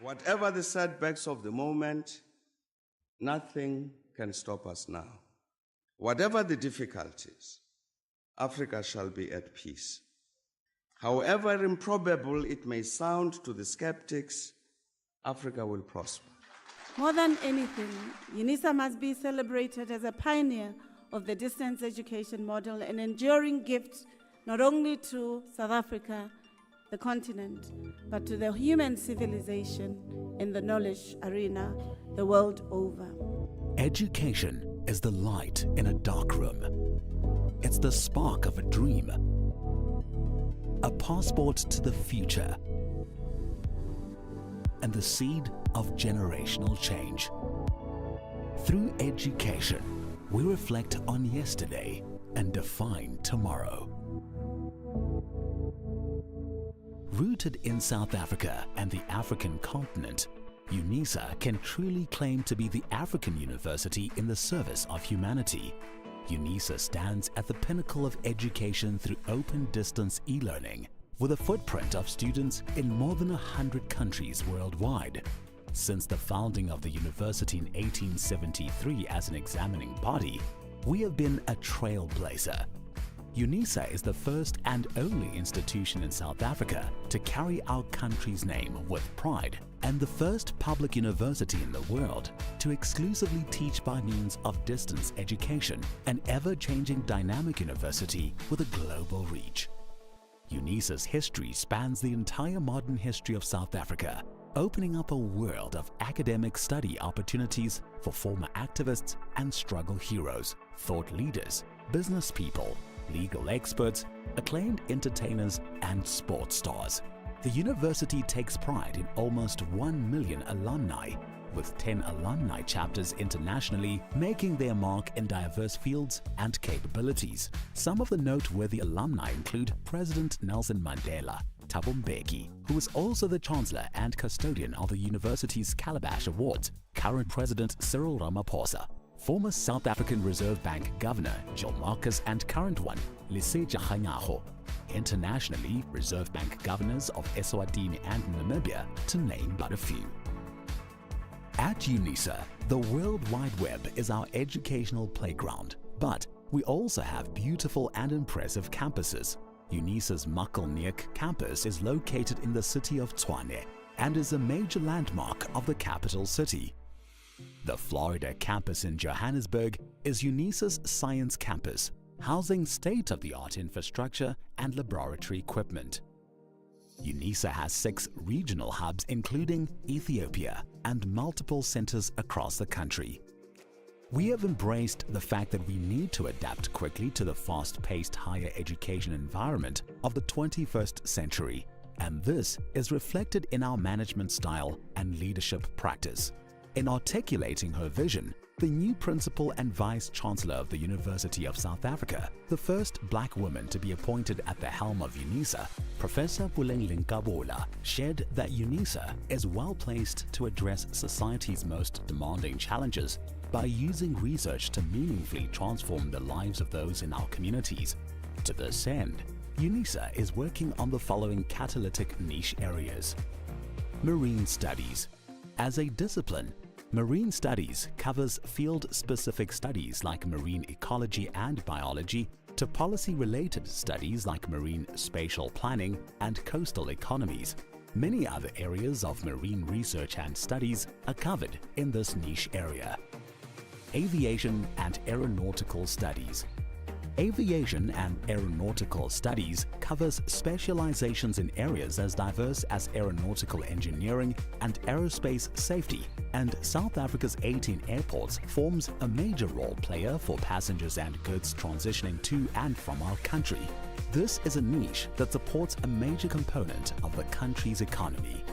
Whatever the setbacks of the moment, nothing can stop us now. Whatever the difficulties, Africa shall be at peace. However improbable it may sound to the skeptics, Africa will prosper. More than anything, UNISA must be celebrated as a pioneer of the distance education model, an enduring gift not only to South Africa, the continent, but to the human civilization in the knowledge arena the world over. Education is the light in a dark room. It's the spark of a dream, a passport to the future, and the seed of generational change. Through education, we reflect on yesterday and define tomorrow. Rooted in South Africa and the African continent, UNISA can truly claim to be the African university in the service of humanity. UNISA stands at the pinnacle of education through open distance e-learning, with a footprint of students in more than 100 countries worldwide. Since the founding of the university in 1873 as an examining body, we have been a trailblazer. UNISA is the first and only institution in South Africa to carry our country's name with pride, and the first public university in the world to exclusively teach by means of distance education, an ever-changing dynamic university with a global reach. UNISA's history spans the entire modern history of South Africa, opening up a world of academic study opportunities for former activists and struggle heroes, thought leaders, business people, legal experts, acclaimed entertainers, and sports stars. The university takes pride in almost 1 million alumni, with 10 alumni chapters internationally, making their mark in diverse fields and capabilities. Some of the noteworthy alumni include President Nelson Mandela, Thabo Mbeki, who is also the Chancellor and custodian of the university's Calabash Awards, current President Cyril Ramaphosa, former South African Reserve Bank Governor Jill Marcus, and current one Lesetja Kganyago. Internationally, Reserve Bank governors of Eswatini and Namibia, to name but a few. At UNISA, the World Wide Web is our educational playground, but we also have beautiful and impressive campuses. UNISA's Makelneuk campus is located in the city of Tshwane and is a major landmark of the capital city. The Florida campus in Johannesburg is UNISA's science campus, housing state-of-the-art infrastructure and laboratory equipment. UNISA has 6 regional hubs including Ethiopia and multiple centers across the country. We have embraced the fact that we need to adapt quickly to the fast-paced higher education environment of the 21st century, and this is reflected in our management style and leadership practice. In articulating her vision, the new Principal and Vice Chancellor of the University of South Africa, the first black woman to be appointed at the helm of UNISA, Professor Buleng Kabola, shared that UNISA is well placed to address society's most demanding challenges by using research to meaningfully transform the lives of those in our communities. To this end, UNISA is working on the following catalytic niche areas. Marine Studies. As a discipline, Marine Studies covers field-specific studies like marine ecology and biology to policy-related studies like marine spatial planning and coastal economies. Many other areas of marine research and studies are covered in this niche area. Aviation and Aeronautical Studies. Aviation and Aeronautical Studies covers specializations in areas as diverse as aeronautical engineering and aerospace safety, and South Africa's 18 airports forms a major role player for passengers and goods transitioning to and from our country. This is a niche that supports a major component of the country's economy.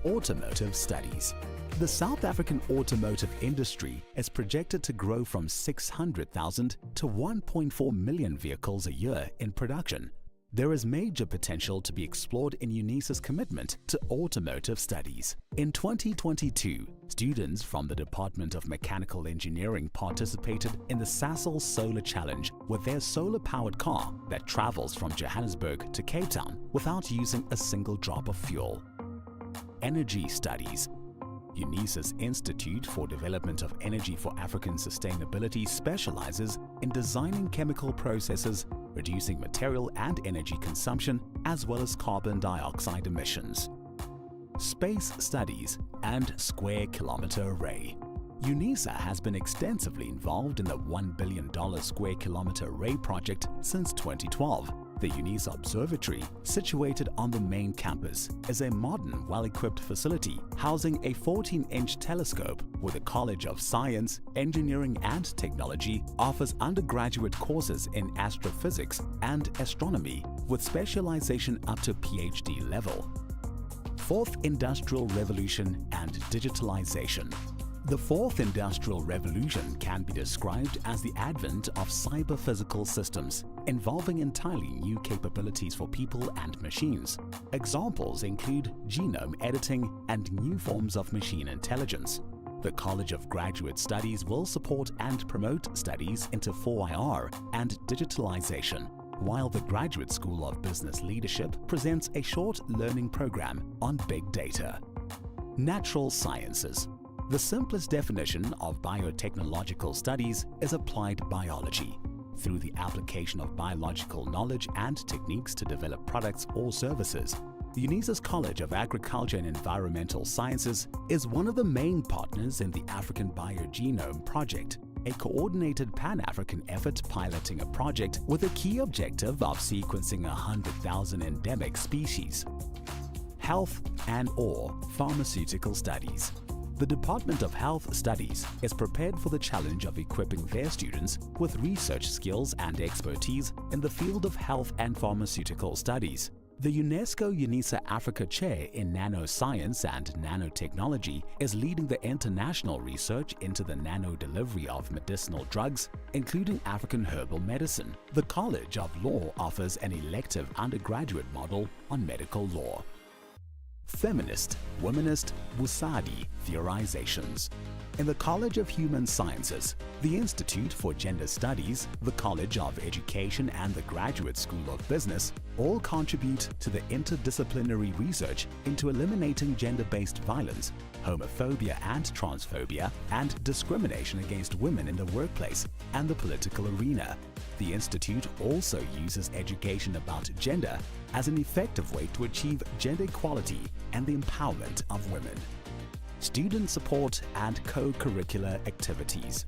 Automotive Studies. The South African automotive industry is projected to grow from 600,000 to 1.4 million vehicles a year in production. There is major potential to be explored in UNISA's commitment to automotive studies. In 2022, students from the Department of Mechanical Engineering participated in the Sasol Solar Challenge with their solar-powered car that travels from Johannesburg to Cape Town without using a single drop of fuel. Energy Studies. UNISA's Institute for Development of Energy for African Sustainability specializes in designing chemical processes, reducing material and energy consumption, as well as carbon dioxide emissions. Space Studies and Square Kilometer Array. UNISA has been extensively involved in the $1 billion Square Kilometer Array project since 2012. The UNISA Observatory, situated on the main campus, is a modern, well-equipped facility housing a 14-inch telescope where the College of Science, Engineering and Technology offers undergraduate courses in astrophysics and astronomy with specialization up to PhD level. Fourth Industrial Revolution and Digitalization. The fourth industrial revolution can be described as the advent of cyber-physical systems, involving entirely new capabilities for people and machines. Examples include genome editing and new forms of machine intelligence. The College of Graduate Studies will support and promote studies into 4IR and digitalization, while the Graduate School of Business Leadership presents a short learning program on big data. Natural Sciences. The simplest definition of biotechnological studies is applied biology. Through the application of biological knowledge and techniques to develop products or services, UNISA's College of Agriculture and Environmental Sciences is one of the main partners in the African Biogenome Project, a coordinated Pan-African effort piloting a project with a key objective of sequencing 100,000 endemic species. Health and/or Pharmaceutical Studies. The Department of Health Studies is prepared for the challenge of equipping their students with research skills and expertise in the field of health and pharmaceutical studies. The UNESCO UNISA Africa Chair in Nanoscience and Nanotechnology is leading the international research into the nano-delivery of medicinal drugs, including African herbal medicine. The College of Law offers an elective undergraduate model on medical law. Feminist, Womanist, Busadi Theorizations. In the College of Human Sciences, the Institute for Gender Studies, the College of Education and the Graduate School of Business all contribute to the interdisciplinary research into eliminating gender-based violence, homophobia and transphobia, and discrimination against women in the workplace and the political arena. The Institute also uses education about gender as an effective way to achieve gender equality and the empowerment of women. Student support and co-curricular activities.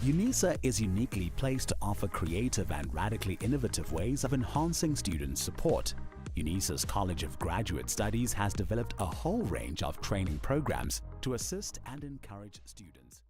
UNISA is uniquely placed to offer creative and radically innovative ways of enhancing student support. UNISA's College of Graduate Studies has developed a whole range of training programs to assist and encourage students.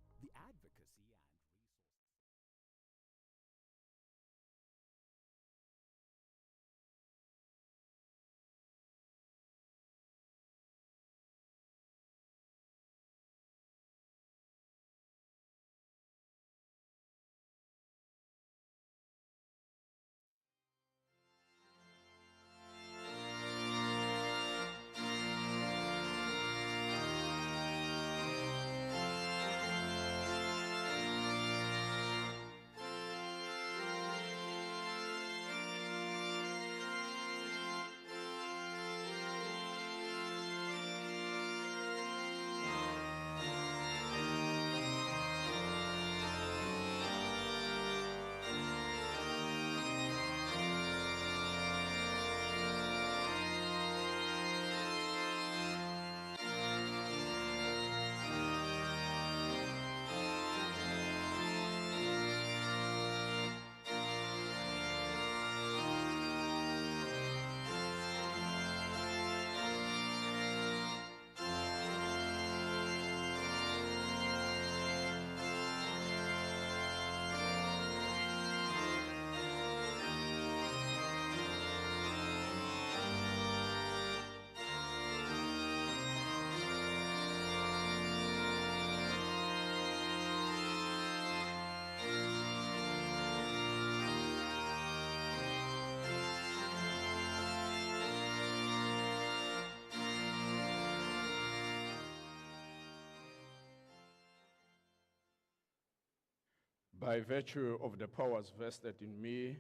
By virtue of the powers vested in me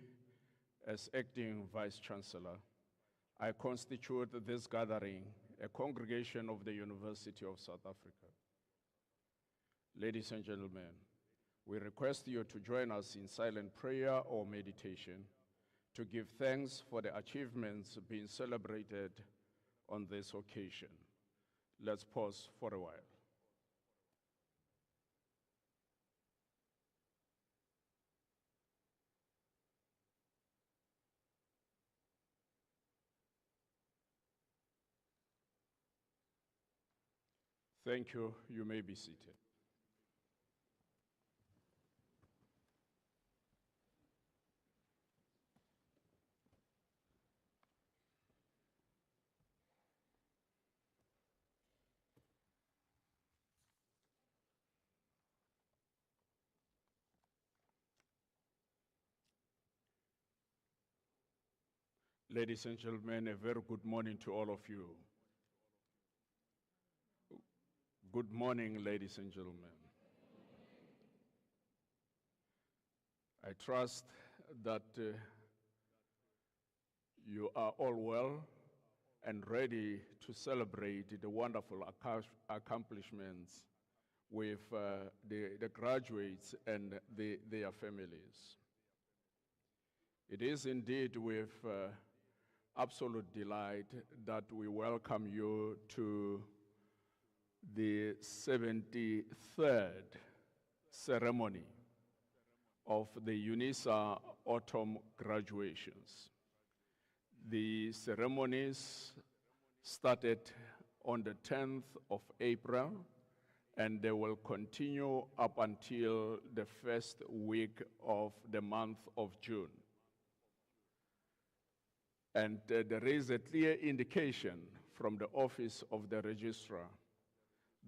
as acting Vice-Chancellor, I constitute this gathering a congregation of the University of South Africa. Ladies and gentlemen, we request you to join us in silent prayer or meditation to give thanks for the achievements being celebrated on this occasion. Let's pause for a while. Thank you. You may be seated. Ladies and gentlemen, a very good morning to all of you. Good morning, ladies and gentlemen. I trust that you are all well and ready to celebrate the wonderful accomplishments with the graduates and their families. It is indeed with absolute delight that we welcome you to the 73rd ceremony of the UNISA autumn graduations. The ceremonies started on the 10th of April, and they will continue up until the first week of the month of June. And there is a clear indication from the Office of the Registrar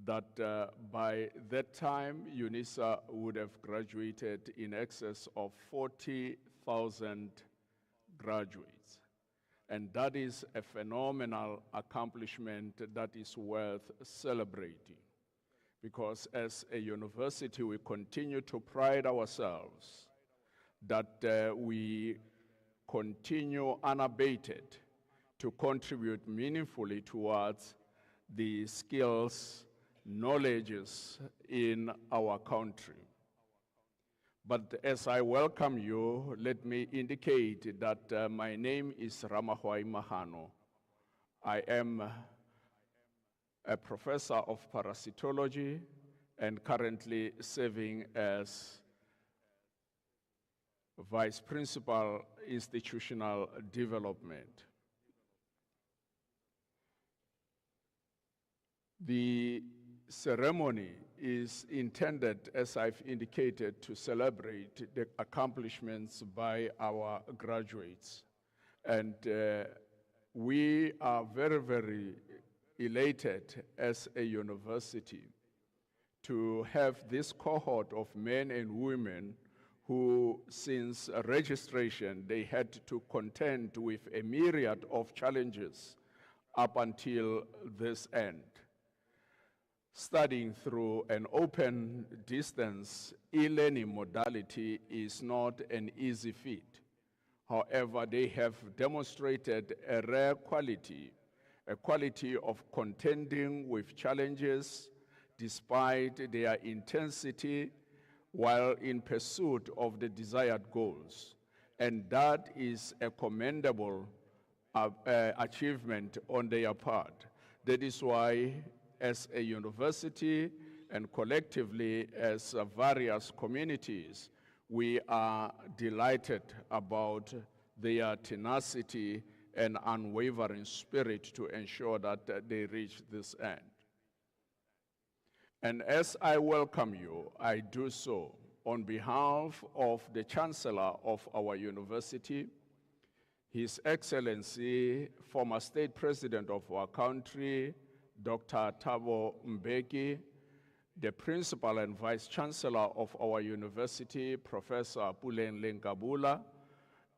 that by that time, UNISA would have graduated in excess of 40,000 graduates. And that is a phenomenal accomplishment that is worth celebrating. Because as a university, we continue to pride ourselves that we continue unabated to contribute meaningfully towards the skills, knowledges in our country. But as I welcome you, let me indicate that my name is Ramahwai Mahano. I am a professor of parasitology and currently serving as Vice Principal Institutional Development. The ceremony is intended, as I've indicated, to celebrate the accomplishments by our graduates. And we are very, very elated as a university to have this cohort of men and women who, since registration, they had to contend with a myriad of challenges up until this end. Studying through an open distance e-learning modality is not an easy feat. However, they have demonstrated a rare quality, a quality of contending with challenges despite their intensity while in pursuit of the desired goals. And that is a commendable achievement on their part. That is why, as a university and collectively as various communities, we are delighted about their tenacity and unwavering spirit to ensure that they reach this end. And as I welcome you, I do so on behalf of the Chancellor of our university, His Excellency, former State President of our country, Dr. Thabo Mbeki, the Principal and Vice Chancellor of our university, Professor Puleng Lenkabula,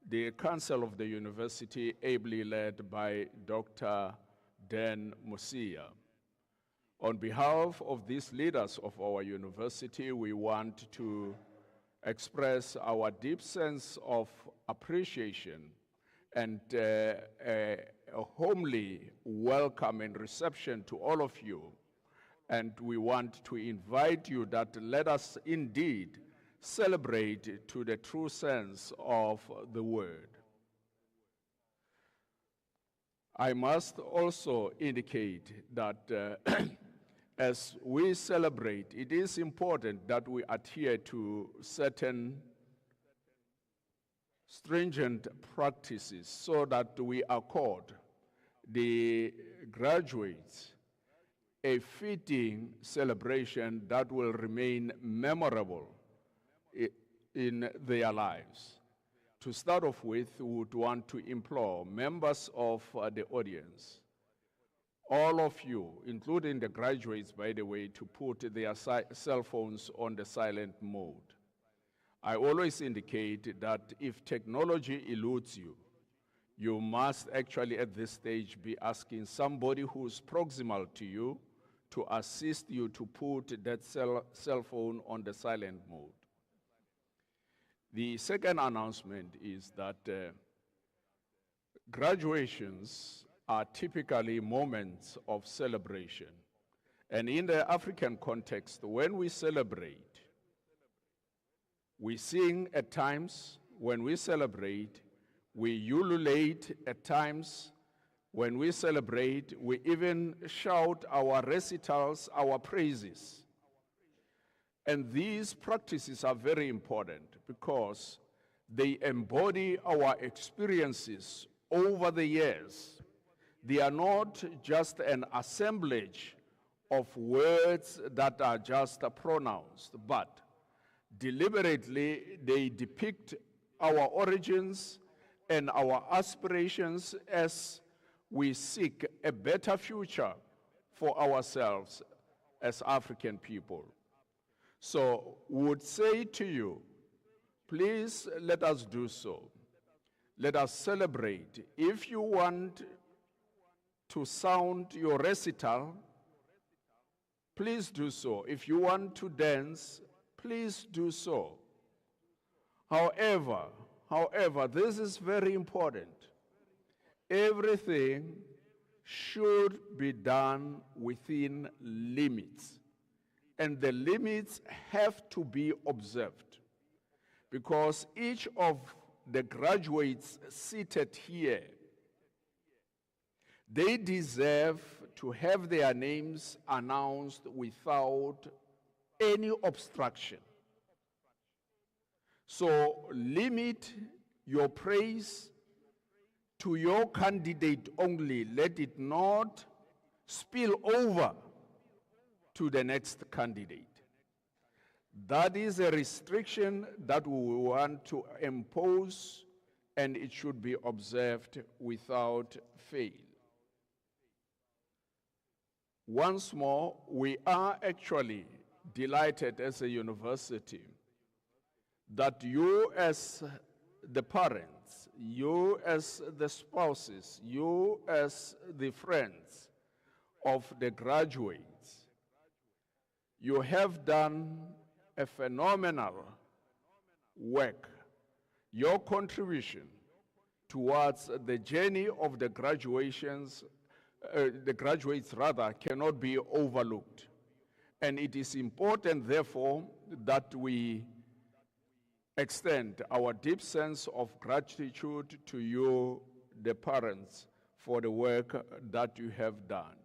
the Council of the University, ably led by Dr. Dan Musia. On behalf of these leaders of our university, we want to express our deep sense of appreciation and a homely welcome and reception to all of you. And we want to invite you that let us indeed celebrate to the true sense of the word. I must also indicate that as we celebrate, it is important that we adhere to certain stringent practices so that we accord the graduates a fitting celebration that will remain memorable in their lives. To start off with, we would want to implore members of the audience, all of you, including the graduates, by the way, to put their cell phones on the silent mode. I always indicate that if technology eludes you, you must actually at this stage be asking somebody who's proximal to you to assist you to put that cell phone on the silent mode. The second announcement is that graduations are typically moments of celebration. And in the African context, when we celebrate, we sing at times. When we celebrate, we ululate at times. When we celebrate, we even shout our recitals, our praises. And these practices are very important because they embody our experiences over the years. They are not just an assemblage of words that are just pronounced, but deliberately they depict our origins and our aspirations as we seek a better future for ourselves as African people. So we would say to you, please let us do so. Let us celebrate. If you want to sound your recital, please do so. If you want to dance, please do so. However, this is very important. Everything should be done within limits. And the limits have to be observed. Because each of the graduates seated here, they deserve to have their names announced without any obstruction. So limit your praise to your candidate only. Let it not spill over to the next candidate. That is a restriction that we want to impose, and it should be observed without fail. Once more, we are actually delighted as a university that you as the parents, you as the spouses, you as the friends of the graduates, you have done a phenomenal work. Your contribution towards the journey of the graduates cannot be overlooked. And it is important, therefore, that we extend our deep sense of gratitude to you, the parents, for the work that you have done.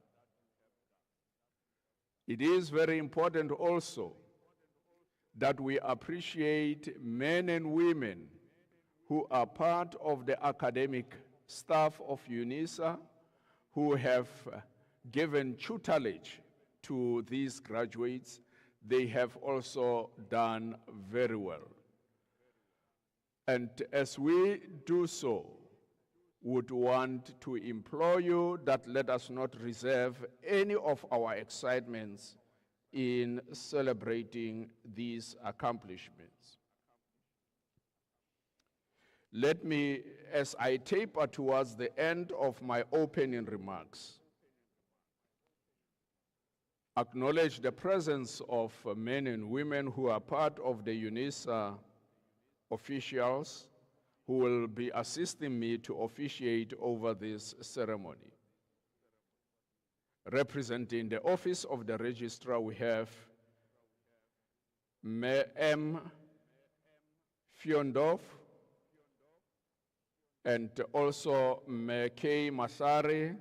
It is very important also that we appreciate men and women who are part of the academic staff of UNISA, who have given tutelage to these graduates. They have also done very well. And as we do so, would want to implore you that let us not reserve any of our excitements in celebrating these accomplishments. Let me, as I taper towards the end of my opening remarks, acknowledge the presence of men and women who are part of the UNISA officials who will be assisting me to officiate over this ceremony. Representing the Office of the Registrar, we have M. Fiondorf and also K. Masari,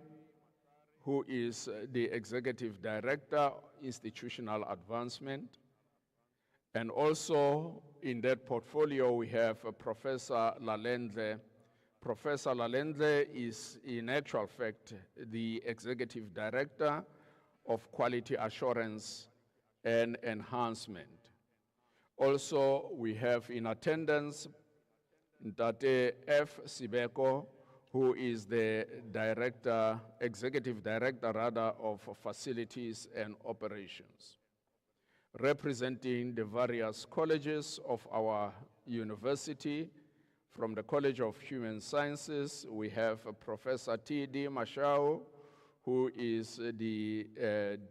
who is the Executive Director, Institutional Advancement. And also in that portfolio, we have Professor Lalendle. Professor Lalendle is, in actual fact, the Executive Director of Quality Assurance and Enhancement. Also, we have in attendance Ntate F. Sibeko, who is the Executive Director of Facilities and Operations. Representing the various colleges of our university, from the College of Human Sciences, we have Professor T.D. Mashao, who is the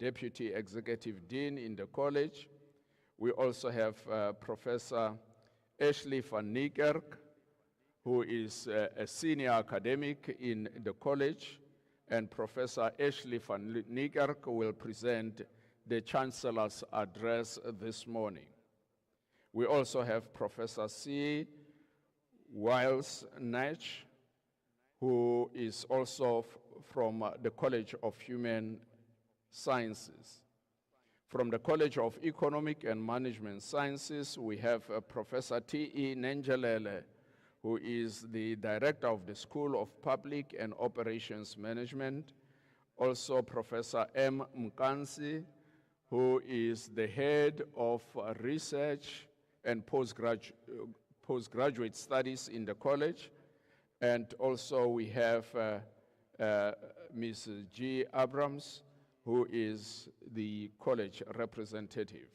Deputy Executive Dean in the college. We also have Professor Ashley van Niekerk, who is a senior academic in the college, and Professor Ashley van Niekerk will present the Chancellor's address this morning. We also have Professor C. Wiles-Natch, who is also from the College of Human Sciences. From the College of Economic and Management Sciences, we have Professor T.E. Nenjelele, who is the Director of the School of Public and Operations Management. Also Professor M. Mkansi, who is the Head of Research and Postgraduate Studies in the college. And also we have Ms. G. Abrams, who is the college representative.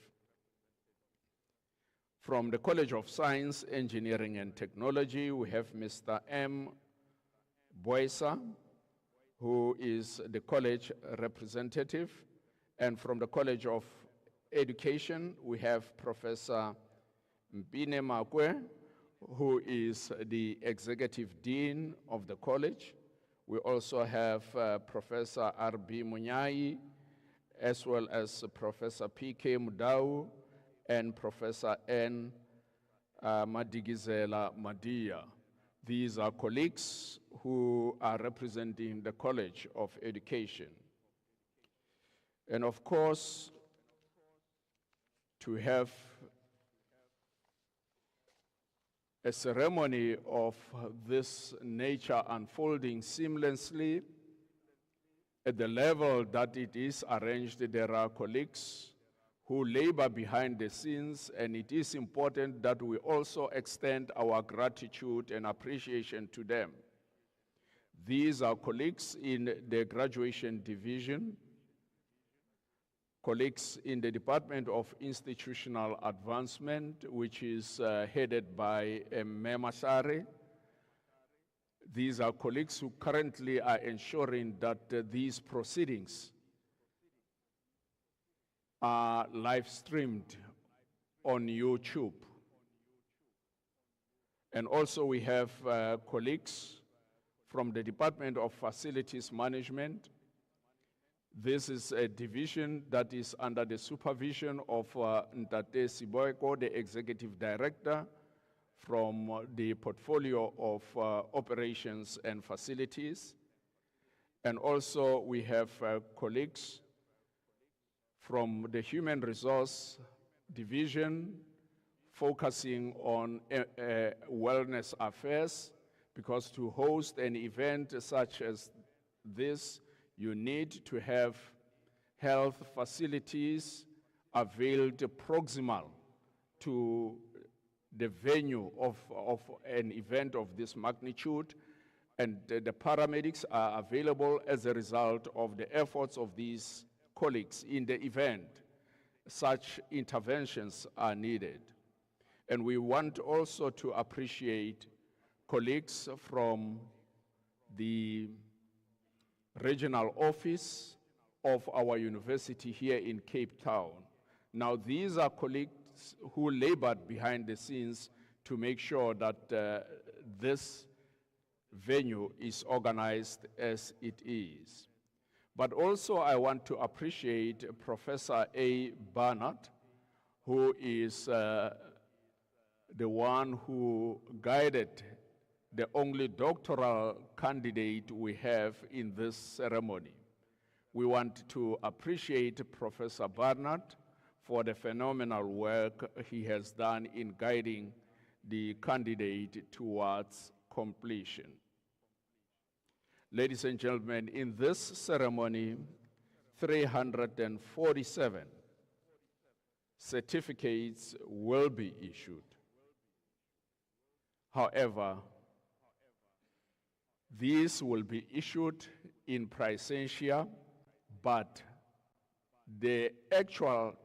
From the College of Science, Engineering and Technology, we have Mr. M. Boysa, who is the college representative. And from the College of Education, we have Professor Mpine Makwe, who is the Executive Dean of the college. We also have Professor R.B. Munyai, as well as Professor P.K. Mudau, and Professor N. Madigizela Madia. These are colleagues who are representing the College of Education. And of course, to have a ceremony of this nature unfolding seamlessly at the level that it is arranged, there are colleagues who labor behind the scenes, and it is important that we also extend our gratitude and appreciation to them. These are colleagues in the graduation division, colleagues in the Department of Institutional Advancement, which is headed by Masari. These are colleagues who currently are ensuring that these proceedings are live streamed on YouTube. And also we have colleagues from the Department of Facilities Management. This is a division that is under the supervision of Ntate Siboeko, the Executive Director, from the portfolio of operations and facilities. And also we have colleagues from the Human Resource Division focusing on wellness affairs, because to host an event such as this, you need to have health facilities availed proximal to the venue of an event of this magnitude, and the paramedics are available as a result of the efforts of these colleagues in the event. Such interventions are needed. And we want also to appreciate colleagues from the regional office of our university here in Cape Town. Now, these are colleagues who labored behind the scenes to make sure that this venue is organized as it is. But also I want to appreciate Professor A. Barnard, who is the one who guided the only doctoral candidate we have in this ceremony. We want to appreciate Professor Barnard for the phenomenal work he has done in guiding the candidate towards completion. Ladies and gentlemen, in this ceremony, 347 certificates will be issued. However, these will be issued in Praesentia, but the actual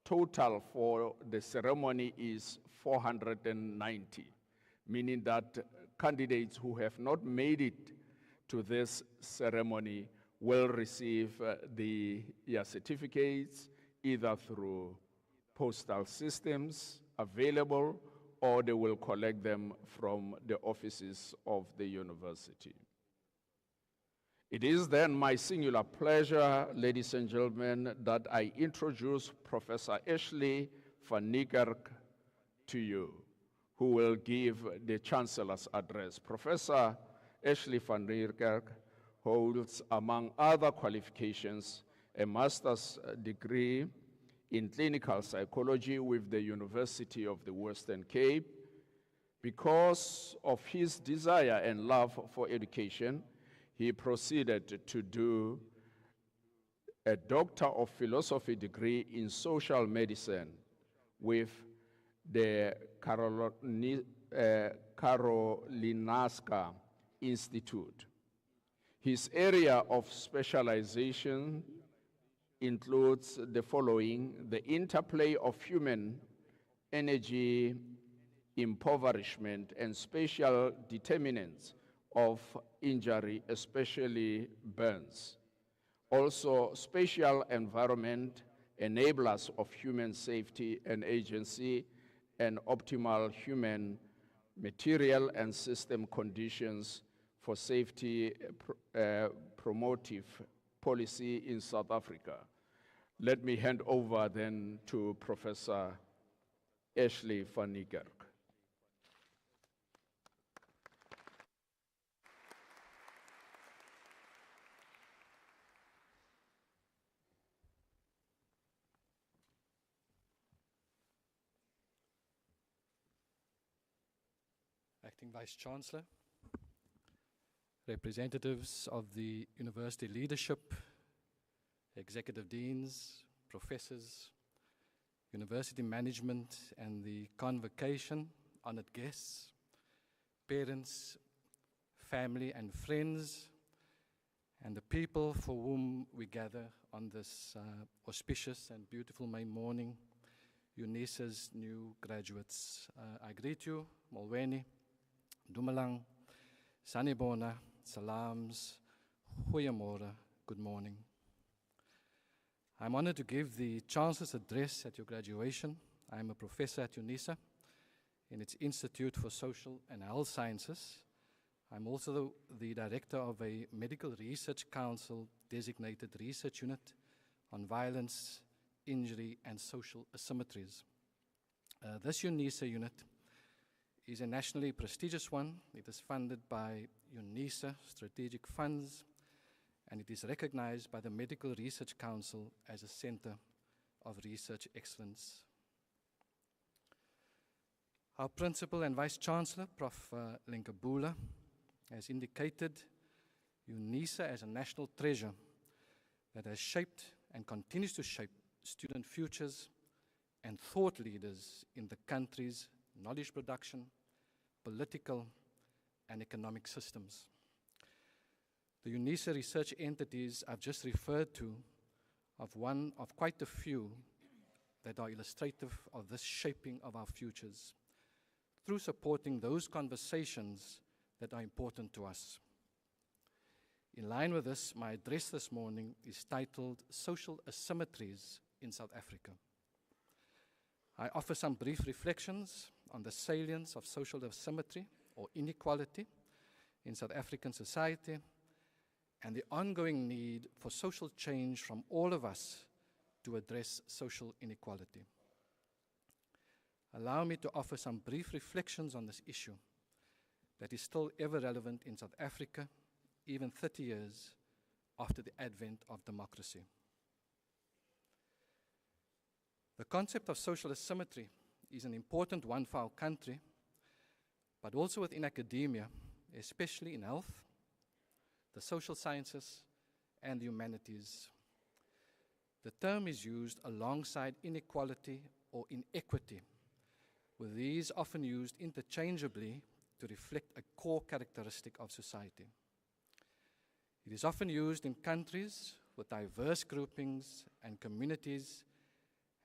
total for the ceremony is 490, meaning that candidates who have not made it to this ceremony will receive their certificates either through postal systems available, or they will collect them from the offices of the university. It is then my singular pleasure, ladies and gentlemen, that I introduce Professor Ashley van Niekerk to you, who will give the Chancellor's address. Professor Ashley van Niekerk holds, among other qualifications, a master's degree in clinical psychology with the University of the Western Cape. Because of his desire and love for education, he proceeded to do a Doctor of Philosophy degree in social medicine with the Karolinska Institute. His area of specialization includes the following: the interplay of human energy, impoverishment, and spatial determinants of injury, especially burns. Also, spatial environment, enablers of human safety and agency, and optimal human material and system conditions for safety promotive policy in South Africa. Let me hand over then to Professor Ashley van Niekerk. Acting Vice-Chancellor, representatives of the university leadership, executive deans, professors, university management and the convocation, honored guests, parents, family and friends, and the people for whom we gather on this auspicious and beautiful May morning, UNISA's new graduates. I greet you, Molweni, Dumelang, Sanibona, Salams, Goeiemorgen, good morning. I'm honored to give the Chancellor's address at your graduation. I'm a professor at UNISA in its Institute for Social and Health Sciences. I'm also the director of a Medical Research Council designated research unit on violence, injury, and social asymmetries. This UNISA unit is a nationally prestigious one. It is funded by UNISA strategic funds, and it is recognized by the Medical Research Council as a center of research excellence. Our Principal and Vice-Chancellor, Prof. Linkabula, has indicated UNISA as a national treasure that has shaped and continues to shape student futures and thought leaders in the country's knowledge production, political, and economic systems. The UNISA research entities I've just referred to are one of quite a few that are illustrative of this shaping of our futures through supporting those conversations that are important to us. In line with this, my address this morning is titled Social Asymmetries in South Africa. I offer some brief reflections on the salience of social asymmetry or inequality in South African society and the ongoing need for social change from all of us to address social inequality. Allow me to offer some brief reflections on this issue that is still ever relevant in South Africa, even 30 years after the advent of democracy. The concept of social asymmetry is an important one for our country, but also within academia, especially in health, the social sciences, and the humanities. The term is used alongside inequality or inequity, with these often used interchangeably to reflect a core characteristic of society. It is often used in countries with diverse groupings and communities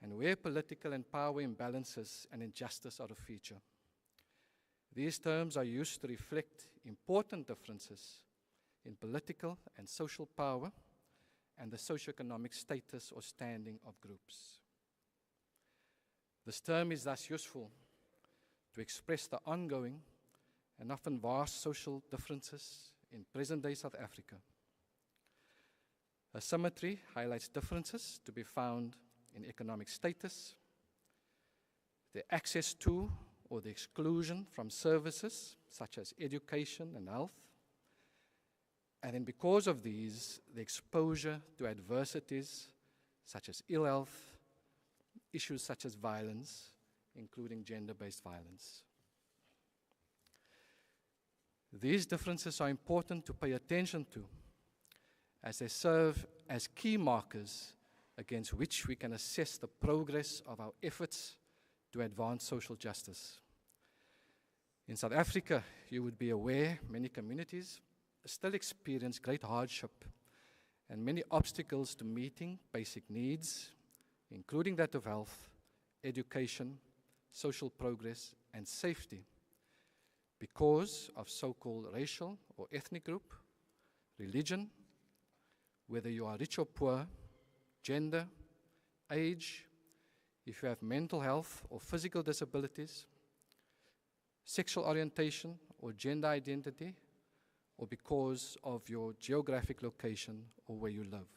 and where political and power imbalances and injustice are a feature. These terms are used to reflect important differences in political and social power and the socioeconomic status or standing of groups. This term is thus useful to express the ongoing and often vast social differences in present-day South Africa. Asymmetry highlights differences to be found in economic status, the access to or the exclusion from services such as education and health, and then because of these, the exposure to adversities such as ill health, issues such as violence, including gender-based violence. These differences are important to pay attention to as they serve as key markers against which we can assess the progress of our efforts to advance social justice. In South Africa, you would be aware many communities still experience great hardship and many obstacles to meeting basic needs, including that of health, education, social progress, and safety, because of so-called racial or ethnic group, religion, whether you are rich or poor, gender, age, if you have mental health or physical disabilities, sexual orientation or gender identity, or because of your geographic location or where you live.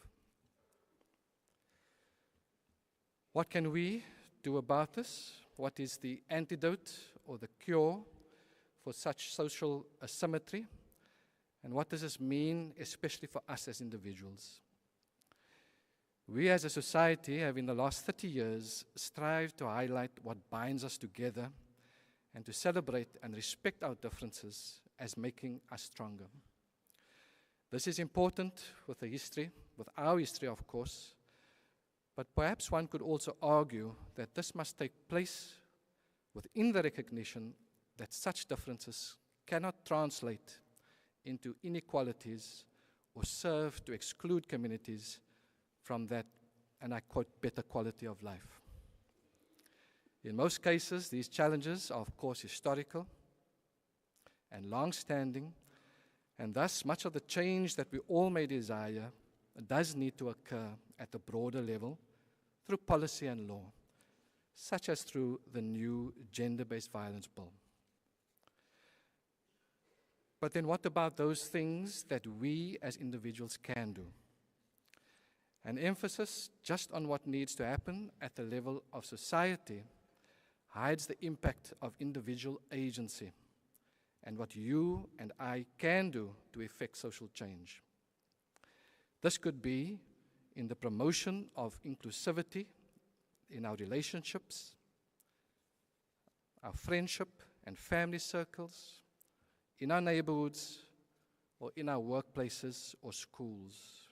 What can we do about this? What is the antidote or the cure for such social asymmetry? And what does this mean, especially for us as individuals? We as a society have in the last 30 years strived to highlight what binds us together and to celebrate and respect our differences as making us stronger. This is important with the history, with our history of course, but perhaps one could also argue that this must take place within the recognition that such differences cannot translate into inequalities or serve to exclude communities from that, and I quote, better quality of life. In most cases, these challenges are of course historical and long-standing, and thus much of the change that we all may desire does need to occur at a broader level through policy and law, such as through the new gender-based violence bill. But then what about those things that we as individuals can do? An emphasis just on what needs to happen at the level of society hides the impact of individual agency and what you and I can do to effect social change. This could be in the promotion of inclusivity in our relationships, our friendship and family circles, in our neighborhoods, or in our workplaces or schools.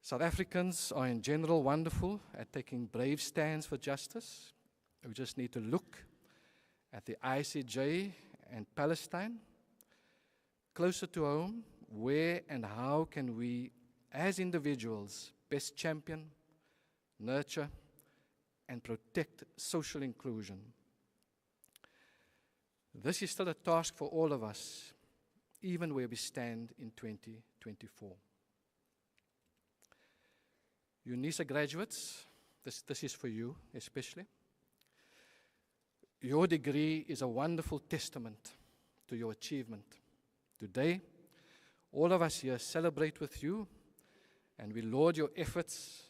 South Africans are in general wonderful at taking brave stands for justice. We just need to look at the ICJ and Palestine. Closer to home, where and how can we, as individuals, best champion, nurture, and protect social inclusion? This is still a task for all of us, even where we stand in 2024. UNISA graduates This is for you especially. Your degree is a wonderful testament to your achievement. Today, all of us here celebrate with you, and we laud your efforts,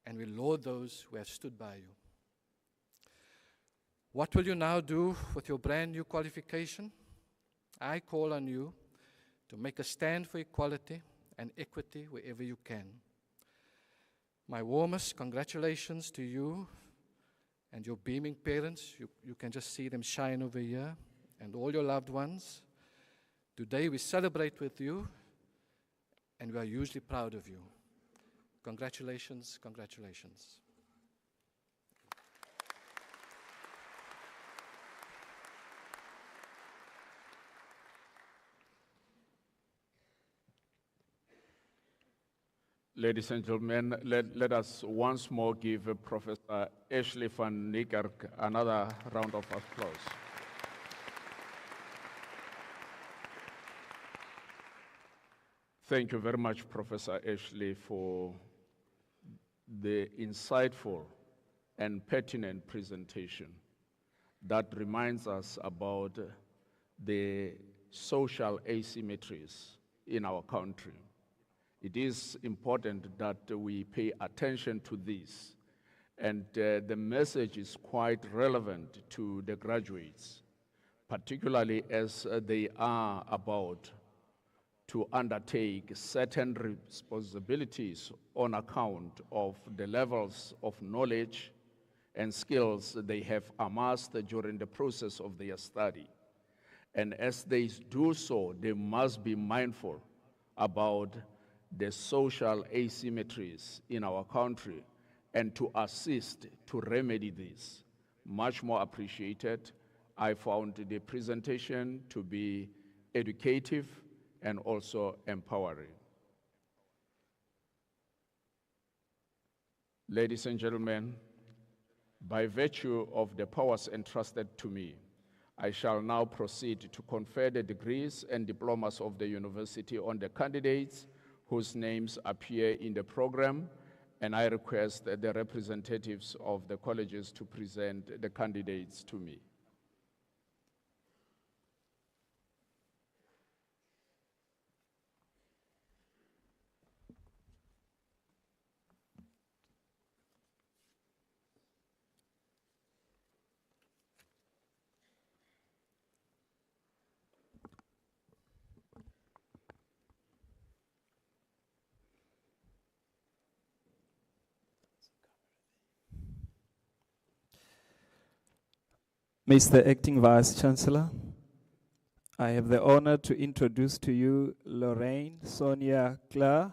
and we laud those who have stood by you. What will you now do with your brand new qualification? I call on you to make a stand for equality and equity wherever you can. My warmest congratulations to you and your beaming parents. You can just see them shine over here, and all your loved ones. Today we celebrate with you, and we are hugely proud of you. Congratulations, congratulations. Ladies and gentlemen, let us once more give Professor Ashley van Niekerk another round of applause. Thank you very much, Professor Ashley, for the insightful and pertinent presentation that reminds us about the social asymmetries in our country. It is important that we pay attention to this, and the message is quite relevant to the graduates, particularly as they are about to undertake certain responsibilities on account of the levels of knowledge and skills they have amassed during the process of their study. And as they do so, they must be mindful about the social asymmetries in our country and to assist to remedy this. Much more appreciated. I found the presentation to be educative and also empowering. Ladies and gentlemen, by virtue of the powers entrusted to me, I shall now proceed to confer the degrees and diplomas of the university on the candidates whose names appear in the program, and I request the representatives of the colleges to present the candidates to me. Mr. Acting Vice Chancellor, I have the honor to introduce to you Lorraine Sonia Clare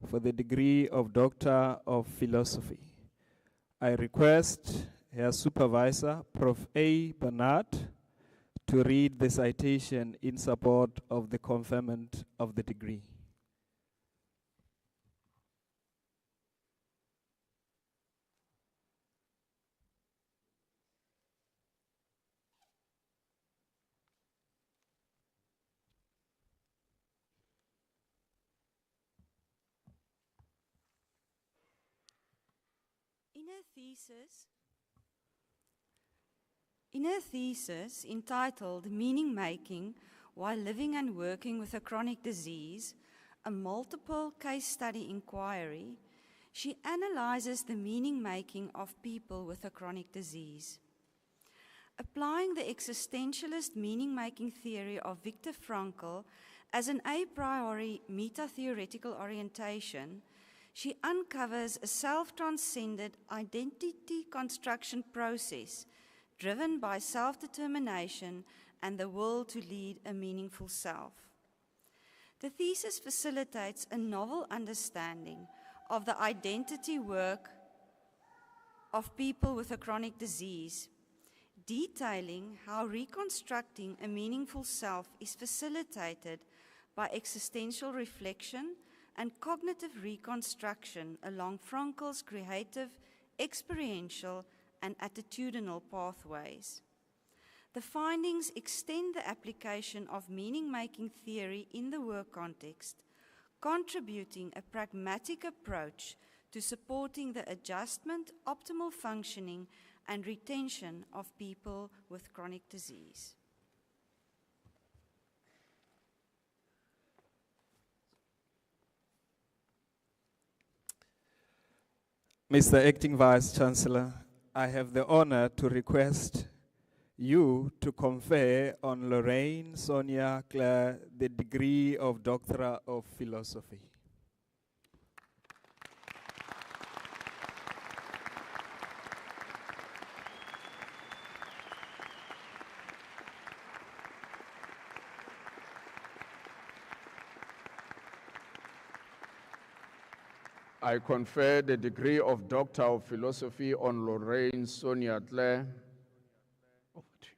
for the degree of Doctor of Philosophy. I request her supervisor, Prof. A. Bernard, to read the citation in support of the conferment of the degree. In her thesis entitled Meaning Making While Living and Working with a Chronic Disease, a multiple case study inquiry, she analyzes the meaning making of people with a chronic disease. Applying the existentialist meaning making theory of Viktor Frankl as an a priori meta-theoretical orientation, she uncovers a self-transcended identity construction process driven by self-determination and the will to lead a meaningful self. The thesis facilitates a novel understanding of the identity work of people with a chronic disease, detailing how reconstructing a meaningful self is facilitated by existential reflection and cognitive reconstruction along Frankl's creative, experiential, and attitudinal pathways. The findings extend the application of meaning-making theory in the work context, contributing a pragmatic approach to supporting the adjustment, optimal functioning, and retention of people with chronic disease. Mr. Acting Vice Chancellor, I have the honor to request you to confer on Lorraine Sonia Claire the degree of Doctor of Philosophy. I confer the degree of Doctor of Philosophy on Lorraine Sonia Claire. Over to you.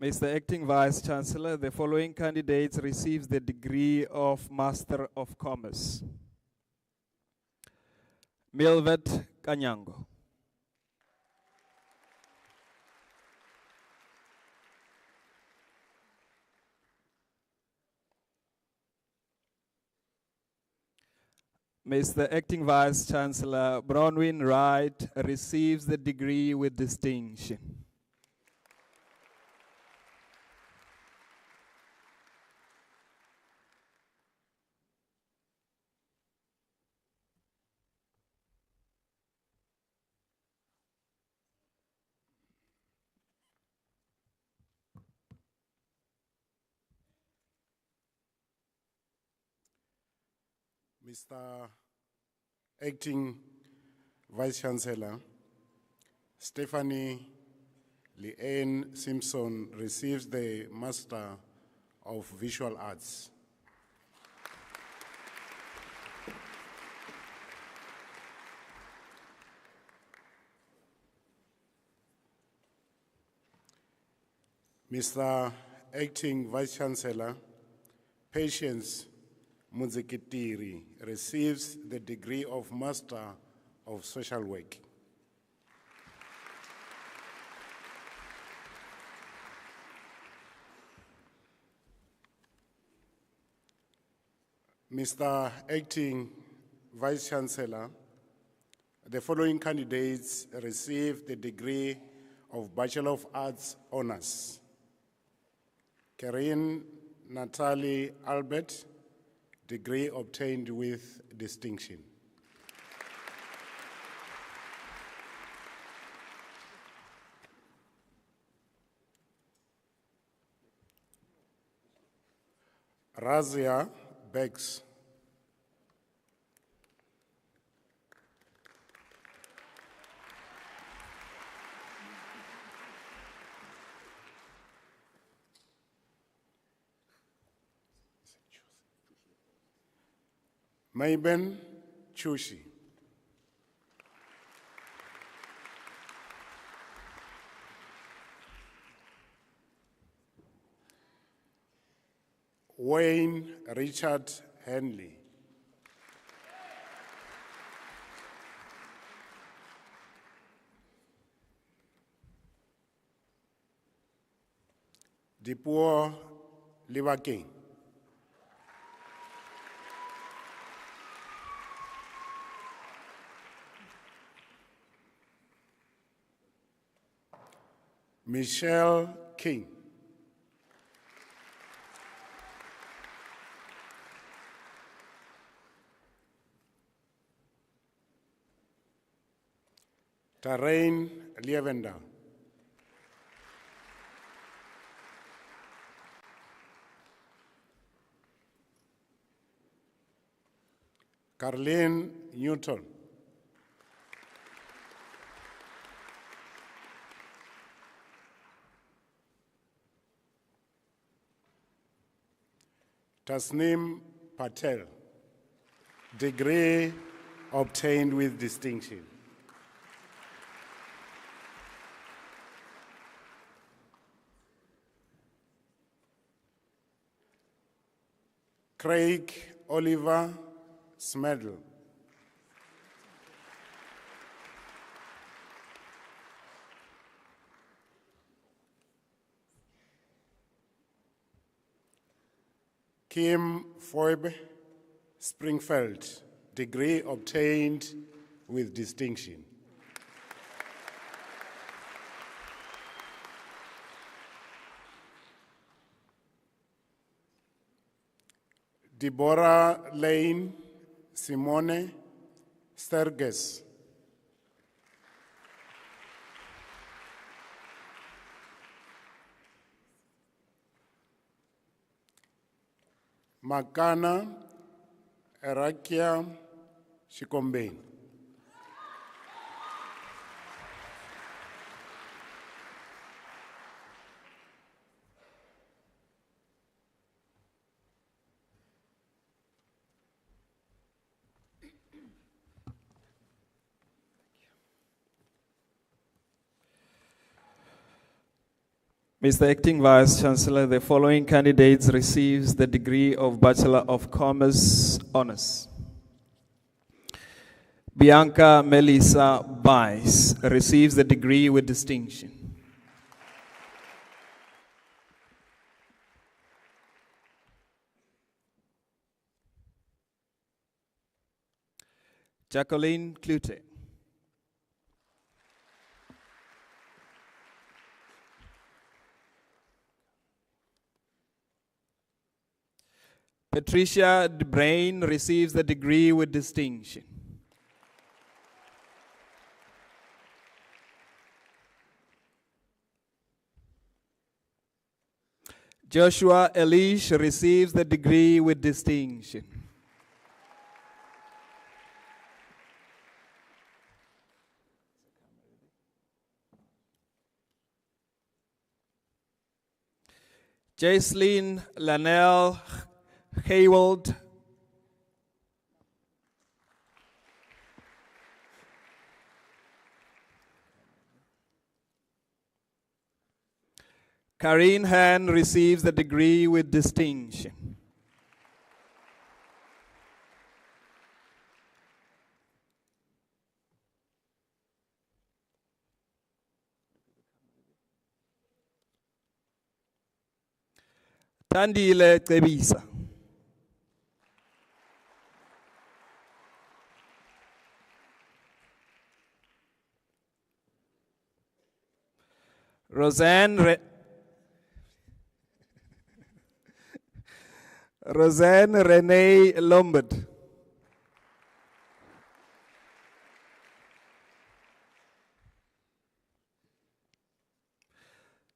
Mr. Acting Vice Chancellor, the following candidates receives the degree of Master of Commerce. Milvet Kanyango. Mr. Acting Vice Chancellor, Bronwyn Wright receives the degree with distinction. Mr. Acting Vice Chancellor, Stephanie Leanne Simpson receives the Master of Visual Arts. Mr. Acting Vice Chancellor, Patience Muzikitiri receives the degree of Master of Social Work. Mr. Acting Vice Chancellor, the following candidates receive the degree of Bachelor of Arts Honors. Karine Natalie Albert, degree obtained with distinction. Razia Beggs. Mayben Chushi. Wayne Richard Henley. Dipuo Liwake. Michelle King. Tarain Lievenda. Carlene Newton. Tasneem Patel, degree obtained with distinction. Craig Oliver Smedl. Kim Foibe Springfield, degree obtained with distinction. Deborah Lane Simone Sterges. Makana Erakia Shikombeni. Mr. Acting Vice Chancellor, the following candidates receives the degree of Bachelor of Commerce Honours. Bianca Melissa Bice receives the degree with distinction. Jacqueline Clute. Patricia DeBrain receives the degree with distinction. Joshua Elish receives the degree with distinction. Jacelyn Lanell Hayward Karine Han receives the degree with distinction. Tandile Tebisa. Roseanne Renee Lombard.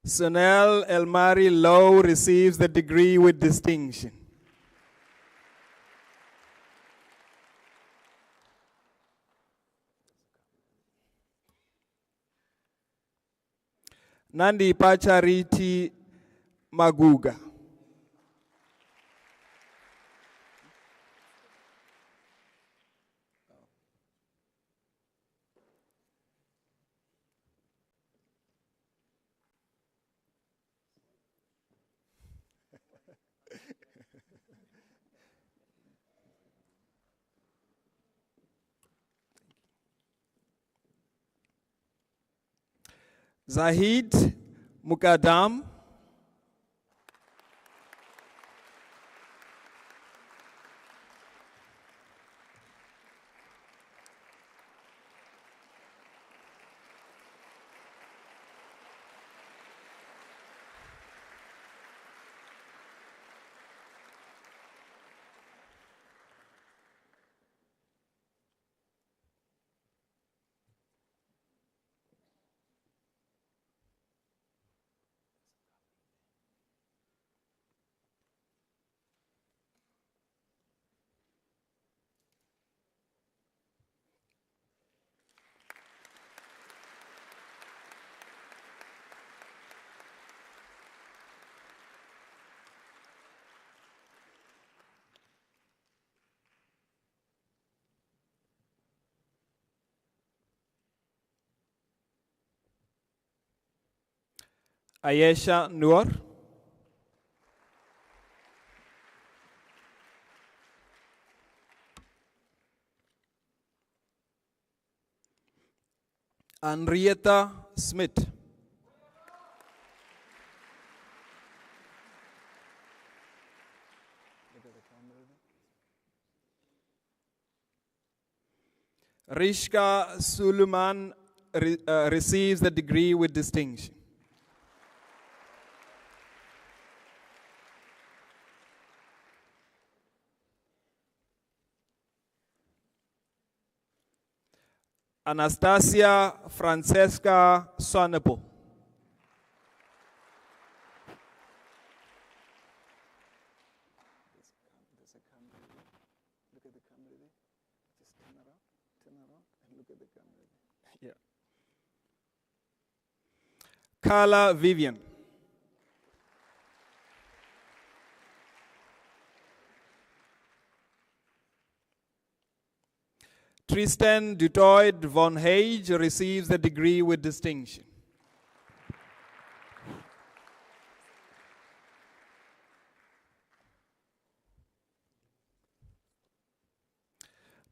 Sunel Elmari Lowe receives the degree with distinction. Nandi Pachariti Maguga. Zahid Mukadam. Ayesha Noor. Henrietta Smith. Rishka Suleiman receives the degree with distinction. Anastasia Francesca Sonnepo. Carla Vivian. Tristan Dutoit von Hage receives the degree with distinction.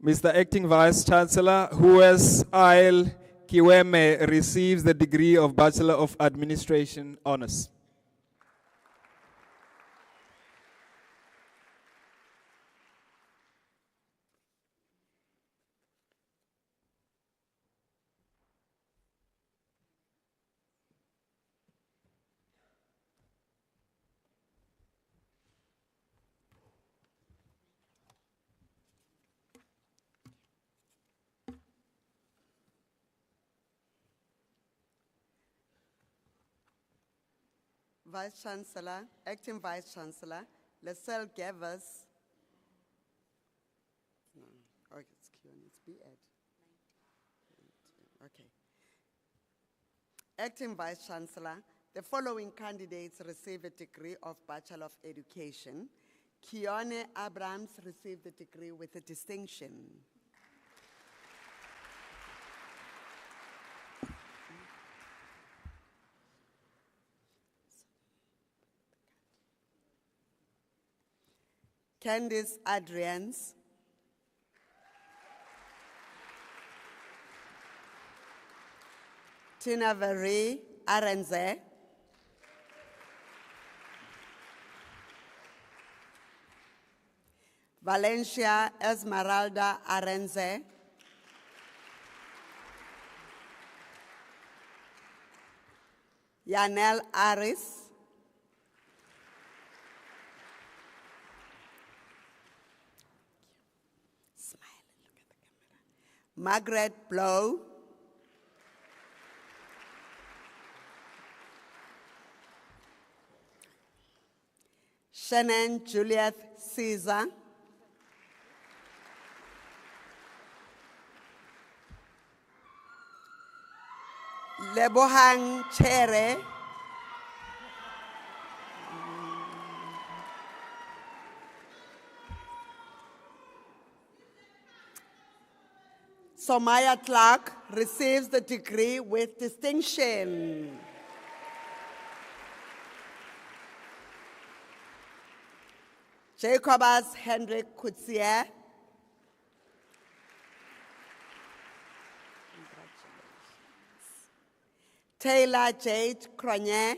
Mr. Acting Vice Chancellor, Hues Ail Kiweme receives the degree of Bachelor of Administration Honors. Vice Chancellor, Acting Vice Chancellor, Lascelles Gavers. No, okay, it's Q and it's B.Ed. Okay. Acting Vice Chancellor, the following candidates receive a degree of Bachelor of Education. Kione Abrams received the degree with a distinction. Candice Adrians. Tina Marie Arenze. Valencia Esmeralda Arenze. Yanel Aris. Margaret Blow. Shannon Juliet Caesar. Lebohang Chere. Somaya Clark receives the degree with distinction. Jacobus Hendrik Kutsier. Taylor Jade Cronier.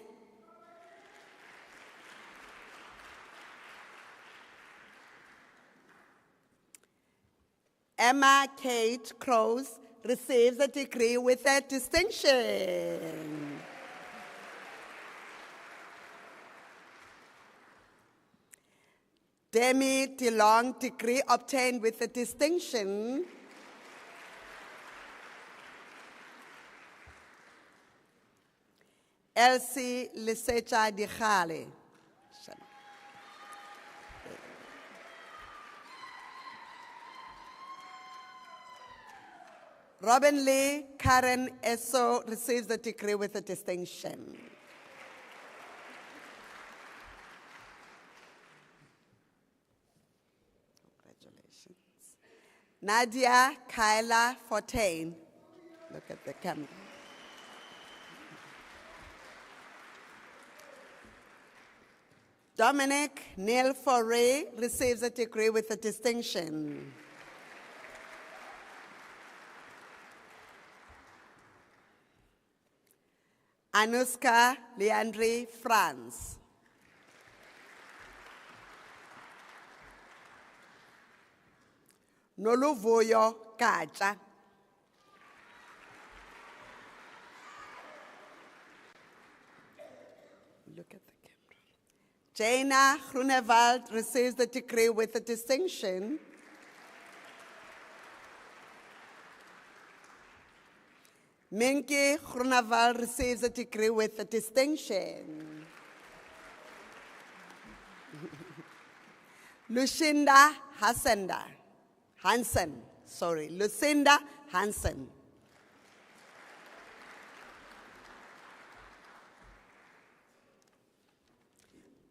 Emma Kate Crows receives a degree with a distinction. Demi DeLong, degree obtained with a distinction. Elsie Lisecha Dikhale. Robin Lee Karen Esso receives the degree with a distinction. Congratulations. Nadia Kyla Fortain. Look at the camera. Dominic Neil Foray receives a degree with a distinction. Anuska Leandre Franz. Noluvuyo Kacha. Look at the camera. Jaina Groenewald receives the degree with a distinction. Minky Groenewald receives a degree with a distinction. Lucinda Lucinda Hansen.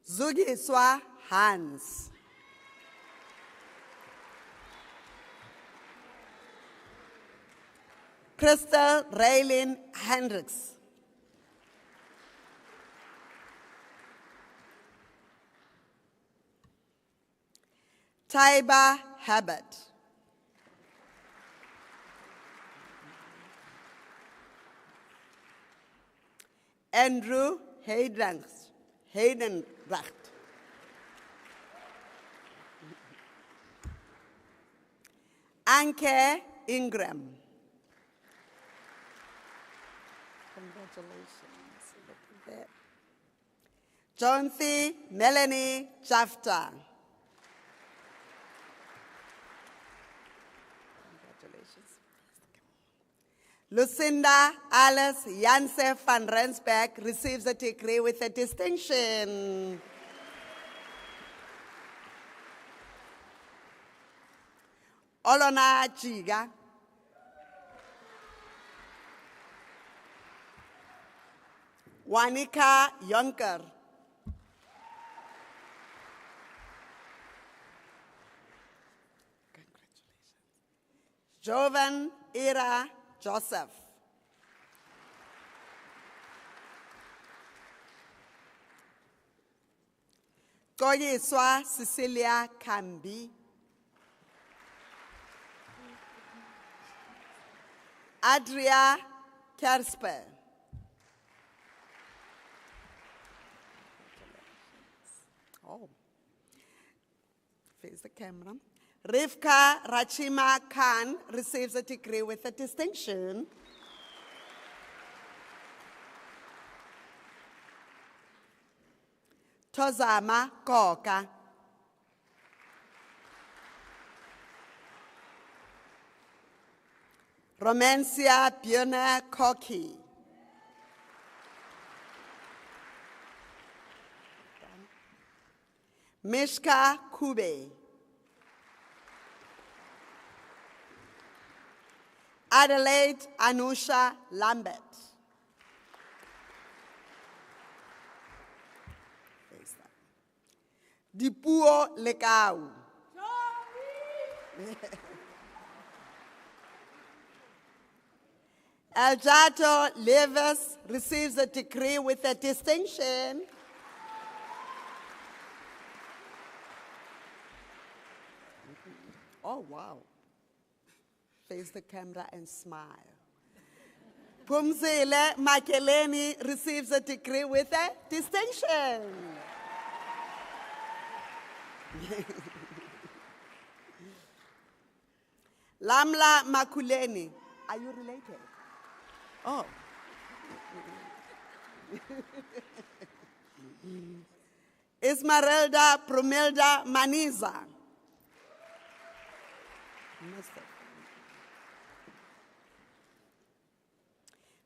Zugiswa Hans. Crystal Raylin Hendricks. Taiba Habit. Andrew Heidenrecht. Anke Ingram. Congratulations. Look at that. Jonthi Melanie Jafta. Congratulations. Lucinda Alice Janse van Rensberg receives a degree with a distinction. Olona Chiga. Wanika Yonker. Congratulations. Jovan Ira Joseph. Koyiswa Cecilia Kambi. Adria Kersper. Oh, face the camera. Rivka Rachima Khan receives a degree with a distinction. Tozama Koka. Romancia Björna Koki. Mishka Kube. Adelaide Anusha Lambert. Dipuo Lekau. Aljato Levis receives a degree with a distinction. Oh, wow. Face the camera and smile. Pumzile Makeleni receives a degree with a distinction. Lamla Makuleni. Are you related? Oh. Esmeralda Promelda Maniza.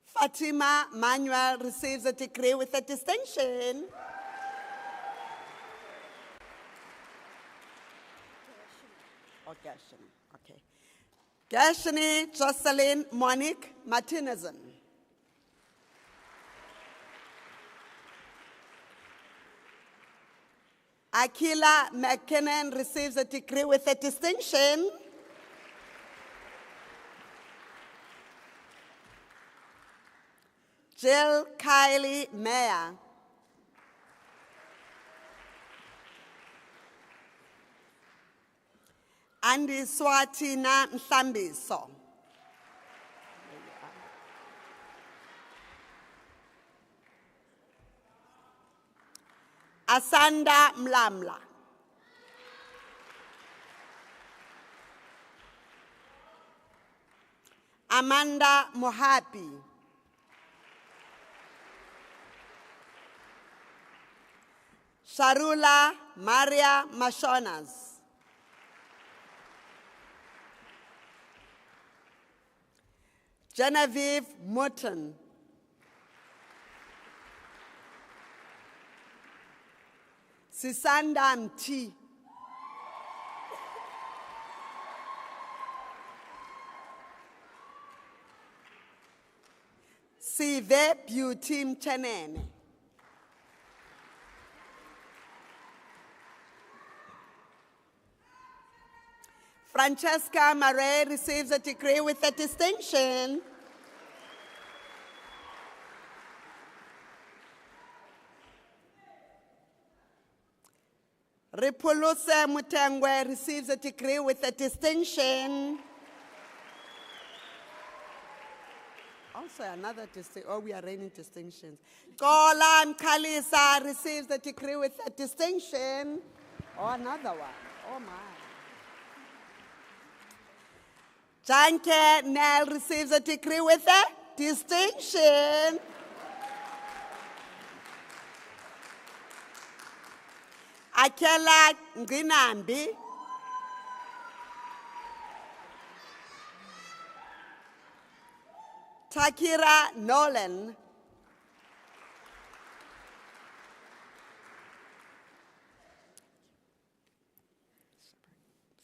Fatima Manuel receives a degree with a distinction. Oh, Gershoni. Okay. Gershoni Jocelyn Monique Martinezon. Akila McKinnon receives a degree with a distinction. Jill Kylie Meyer. Andy Swatina Mhlambiso. Asanda Mlamla. Amanda Mohapi. Sharula Maria Mashonas. Genevieve Morton. Sisanda Mti. Sive Beauty Mchenene. Francesca Murray receives a degree with a distinction. Ripuluse Mutengwe receives a degree with a distinction. Also another distinction. Oh, we are raining distinctions. Kola Mkalisa receives a degree with a distinction. Oh, another one. Oh, my. Janke Nell receives a degree with a distinction. Akela Nginambi. Takira Nolan.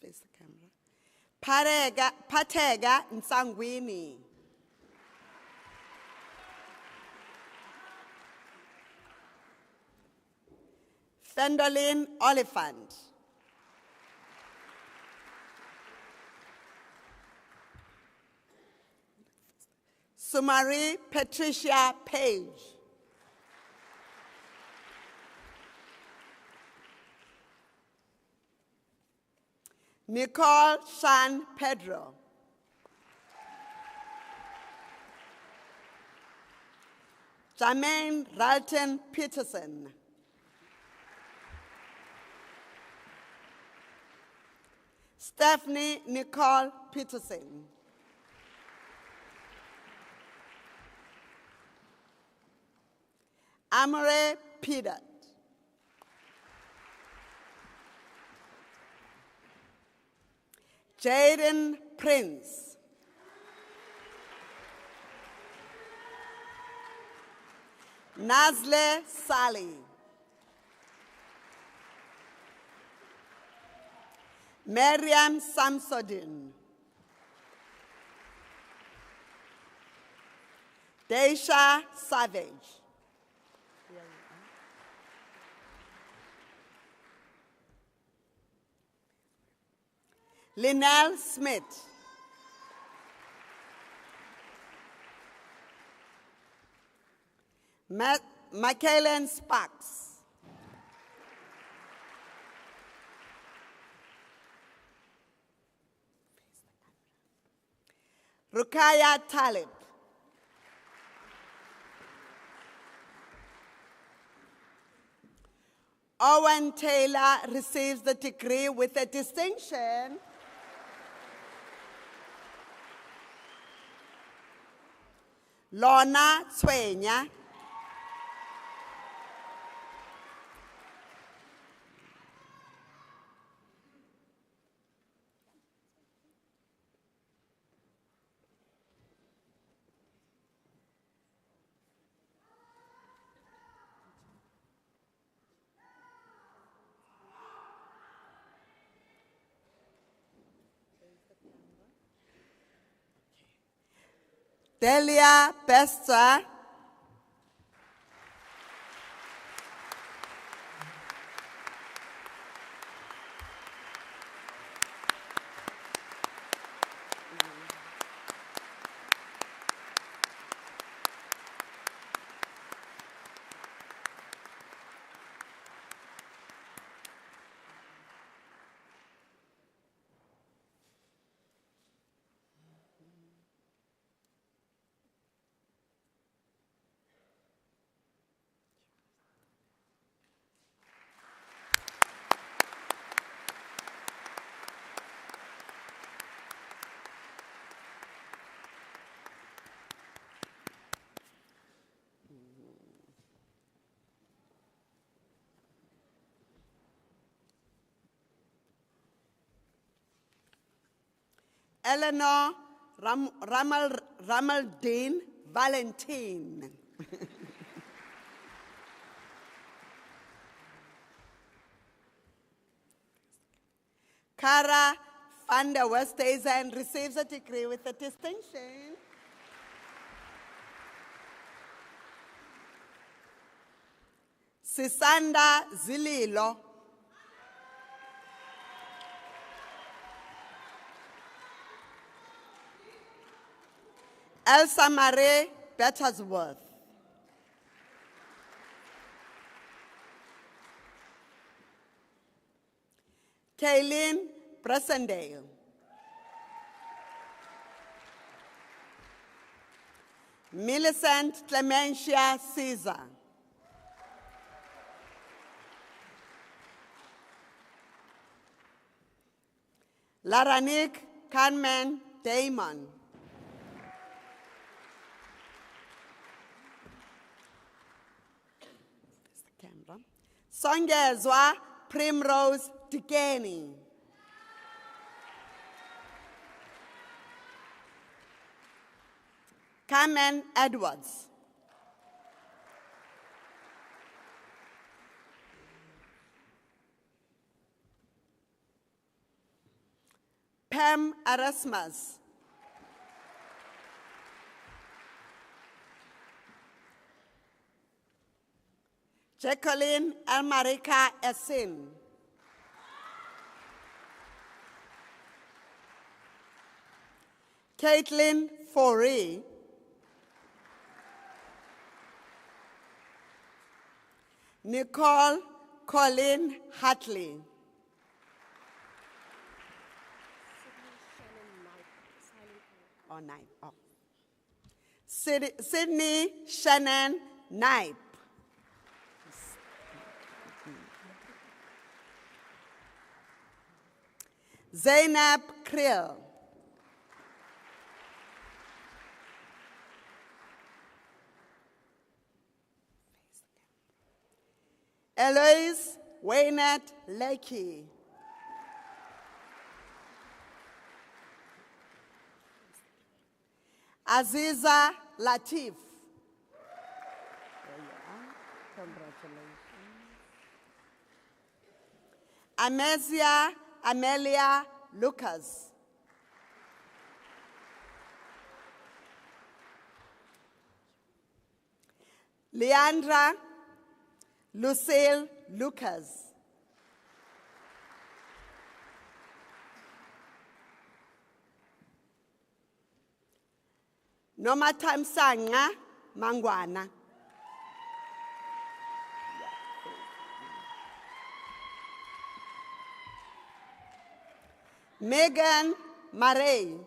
Face the camera. Patega Nsangwini. Fendolin Oliphant. Sumari Patricia Page. Nicole Shan Pedro. Jermaine Ralton Peterson. Stephanie Nicole Peterson. Amore Peter. Jaden Prince. Nazle Sally. Mariam Samsodin. Deisha Savage. Linnell Smith. Michaelan Sparks. Rukaya Talib. Owen Taylor receives the degree with a distinction. Lorna Tswenya. Delia Bester. Eleanor Ramaldine Valentine. Cara van der Westhuizen receives a degree with a distinction. Sisanda Zililo. Elsa Marie Bettersworth. Kaylin Bressendale. Millicent Clementia Caesar. Laranik Carmen Damon. Songezwa Primrose Dikeni. Carmen Edwards. Pam Erasmus. Jacqueline Elmarika Essin. Caitlin Forey. Nicole Colleen Hartley. Oh, Knipe. Oh. Sydney Shannon Knipe. Zainab Krill. Eloise Waynette Leakey. Aziza Latif. There you are. Congratulations. Amelia Lucas. Leandra Lucille Lucas. Nomatamsanga Mangwana. Megan Murray.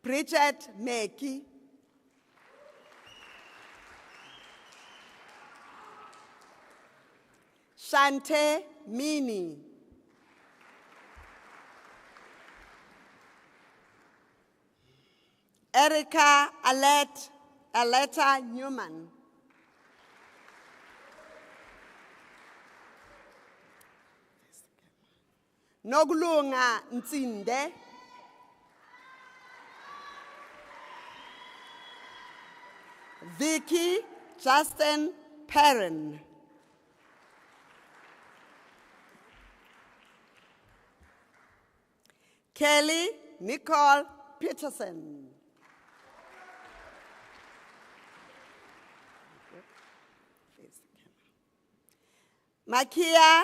Bridget Meki. Shante Mini. Erica Aletta Newman. Noglunga Ntsinde. Vicky Justin Perrin. Kelly Nicole Peterson. Makia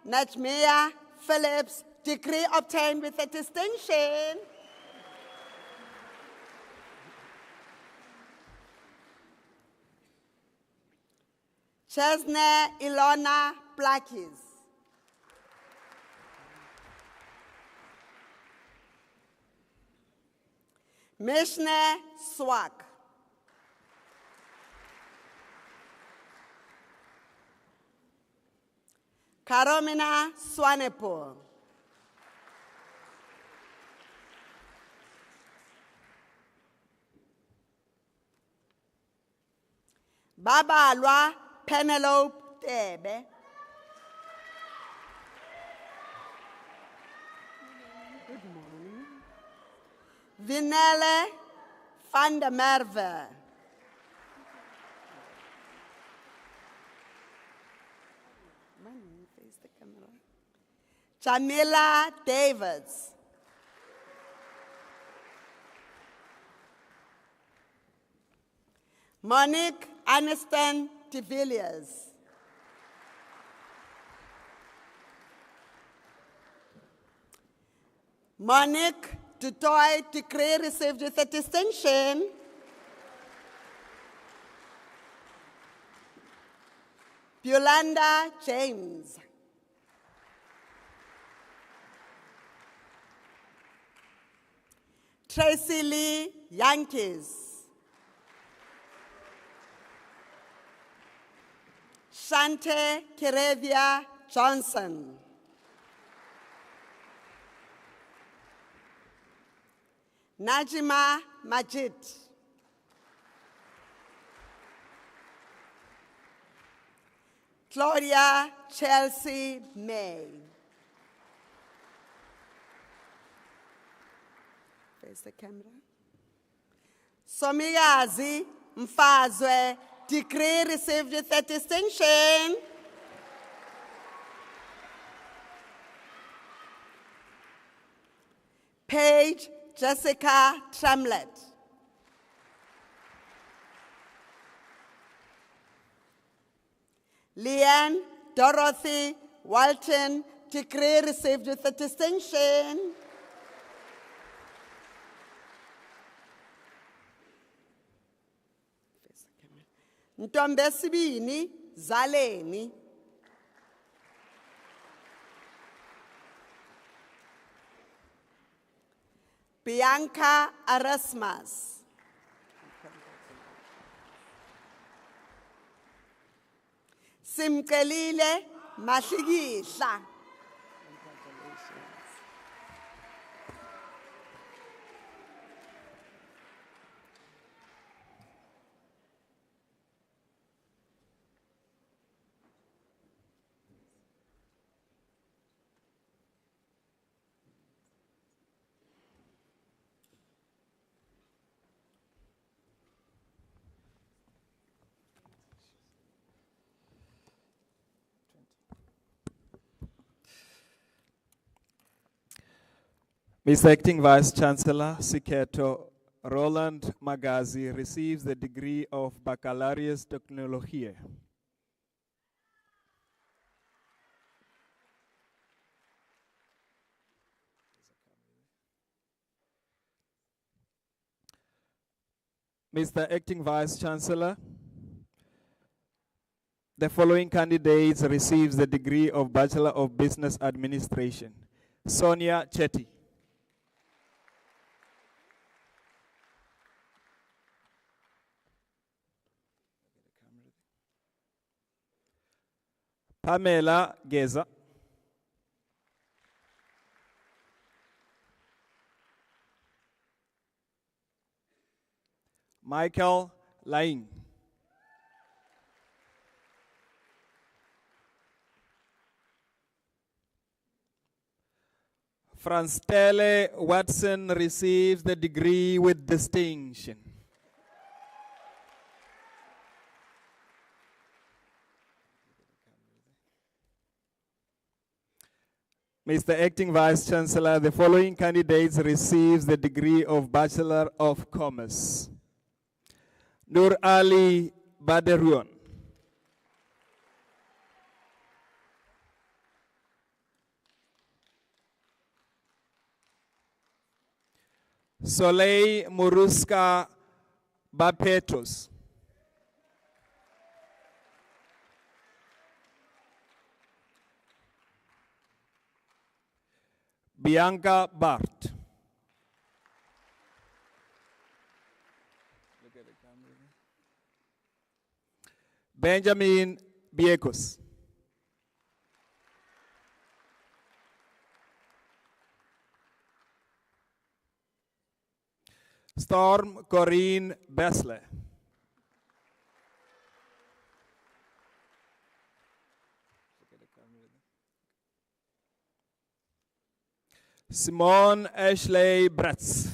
Najmia Phillips, degree obtained with a distinction. Chesne Ilona Blackies. Mishne Swak. Karomina Swanepoel. Babalwa Penelope Tebe. Vinele van der Merwe. Face the camera. Jamila Davids. Monique Aniston de Villiers. Monique Dutoy Decree received with a distinction. Yolanda James. Tracy Lee Yankees. Shante Kirevia Johnson. Najima Majid. Claudia Chelsea May. Face the camera. Somigazi Mfazwe, decree received with a distinction. Paige Jessica Tramlett. Leanne Dorothy Walton, decree received with a distinction. Ntombesibini Zaleni. Bianca Erasmus. Simkelile Mahlikihla. Mr. Acting Vice Chancellor Siketo Roland Magazi receives the degree of Baccalaureus Technologie. Mr. Acting Vice Chancellor, the following candidates receives the degree of Bachelor of Business Administration. Sonia Chetty. Pamela Geza. Michael Laing. Franstelle Watson receives the degree with distinction. Mr. Acting Vice Chancellor, the following candidates receives the degree of Bachelor of Commerce. Nur Ali Baderuan. Soleil Muruska Bapetos. Bianca Bart. Benjamin Biekos. Storm Corinne Bessler. Simone Ashley Bretz.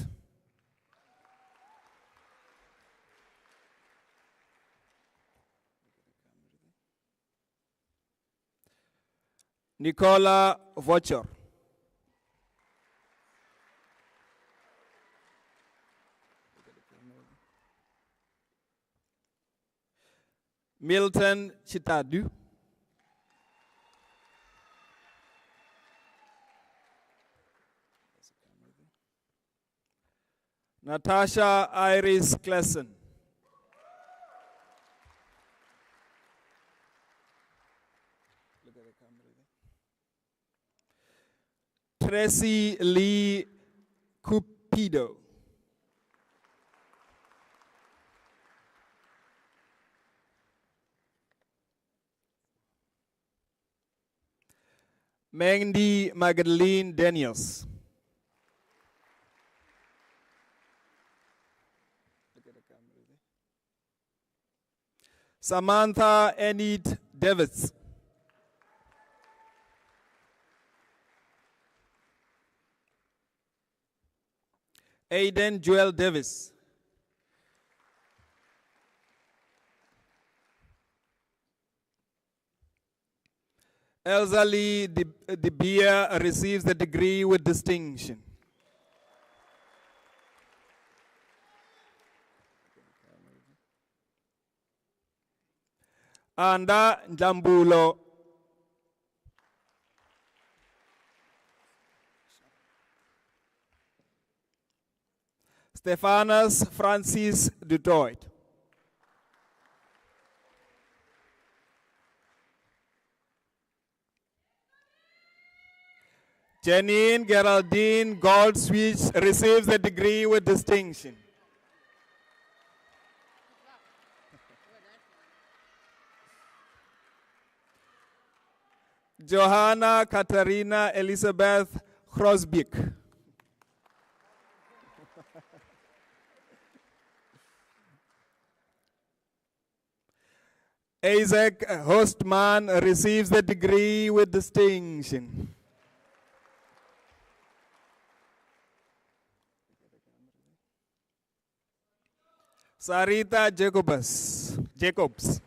Nicola Vocher. Milton Chitadu. Natasha Iris Klesen. Tracy Lee Cupido. Mandy Magdalene Daniels. Samantha Enid Davids. Aiden Joel Davis. Elsa Lee De Beer receives the degree with distinction. Anda Njambulo. Stephanus Francis Dutoit. Janine Geraldine Goldswitch receives the degree with distinction. Johanna Katarina Elizabeth Crosbeck. Isaac Hostman receives the degree with distinction. Sarita Jacobs.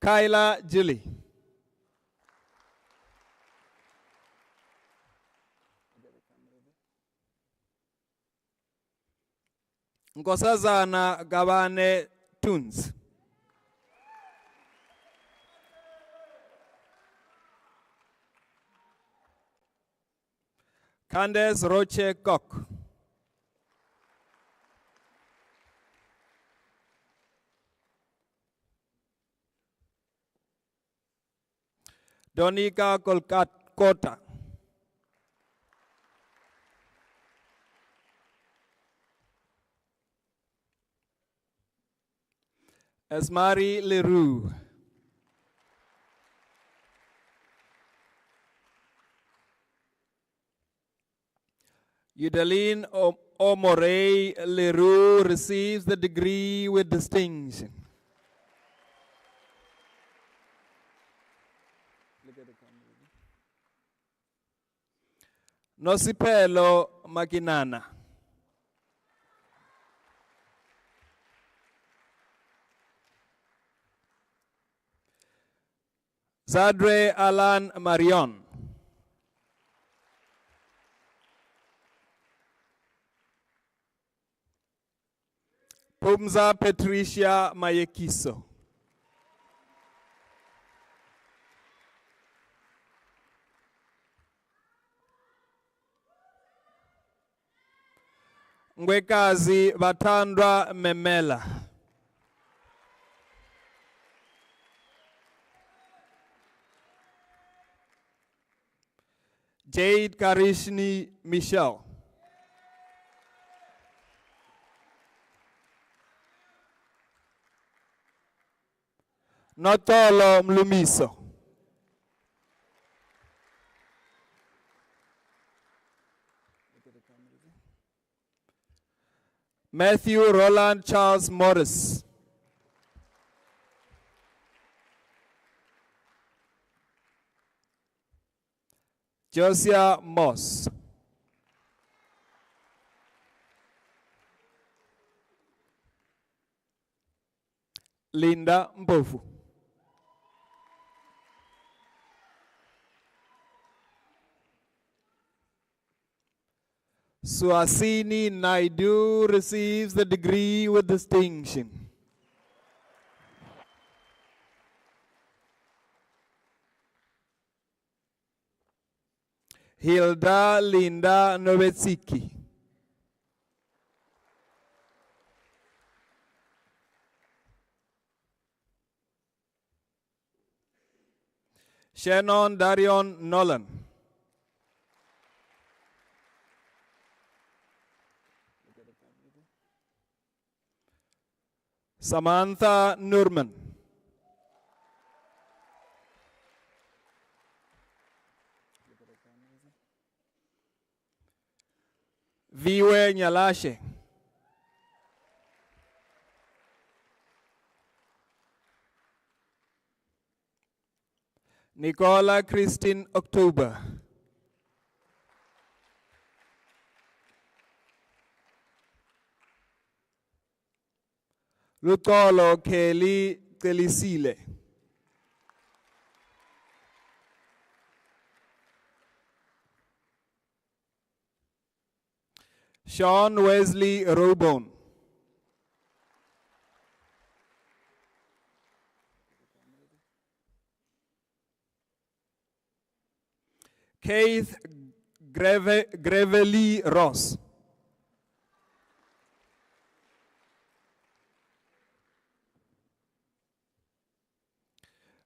Kyla Julie. Nkosazana Gabane Tunes. Candace Roche Koch. Donika Kota. Esmari Leroux. Udeline Omorey Leroux receives the degree with distinction. Nosipelo Makinana. Zadre Alan Marion. Pumza Patricia Mayekiso. Ngwekazi Batandwa Memela. Jade Karishni Michelle. Notolo Mlumiso. Matthew Roland Charles Morris. Josiah Moss. Linda Mpofu. Suhasini Naidu receives the degree with distinction. Hilda Linda Novetsiki. Shannon Darion Nolan. Samantha Nurman. Viwe Nyalashe. Nicola Christine October. Lutolo Kelly Telisile. Sean Wesley Robon. Keith Grevely Ross.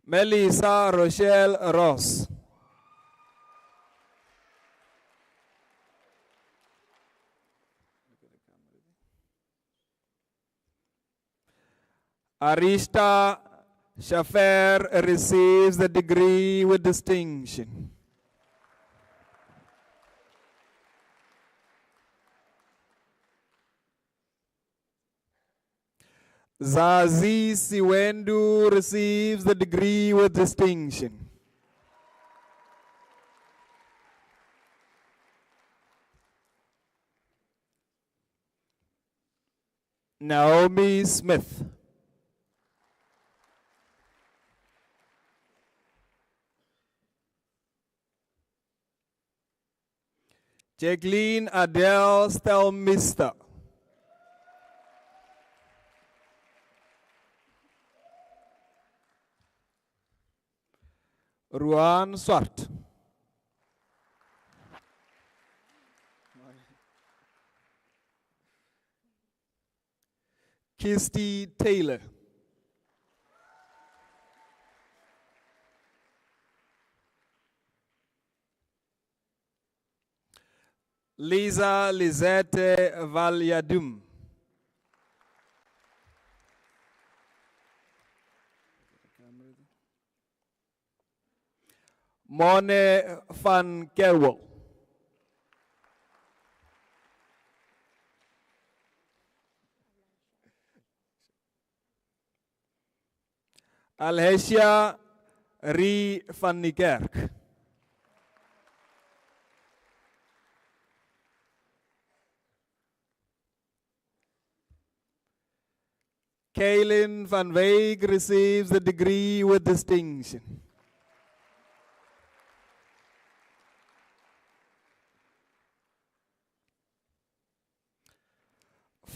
Melissa Rochelle Ross. Arista Shafer receives the degree with distinction. Zazi Siwendu receives the degree with distinction. Naomi Smith. Jacqueline Adele Stelmister. Ruan Swart. Kirsty Taylor. Lisa Lizette Valyadum. Mone van Kerwel. Alhesia Rie van Niekerk. Kaylin van Week receives the degree with distinction.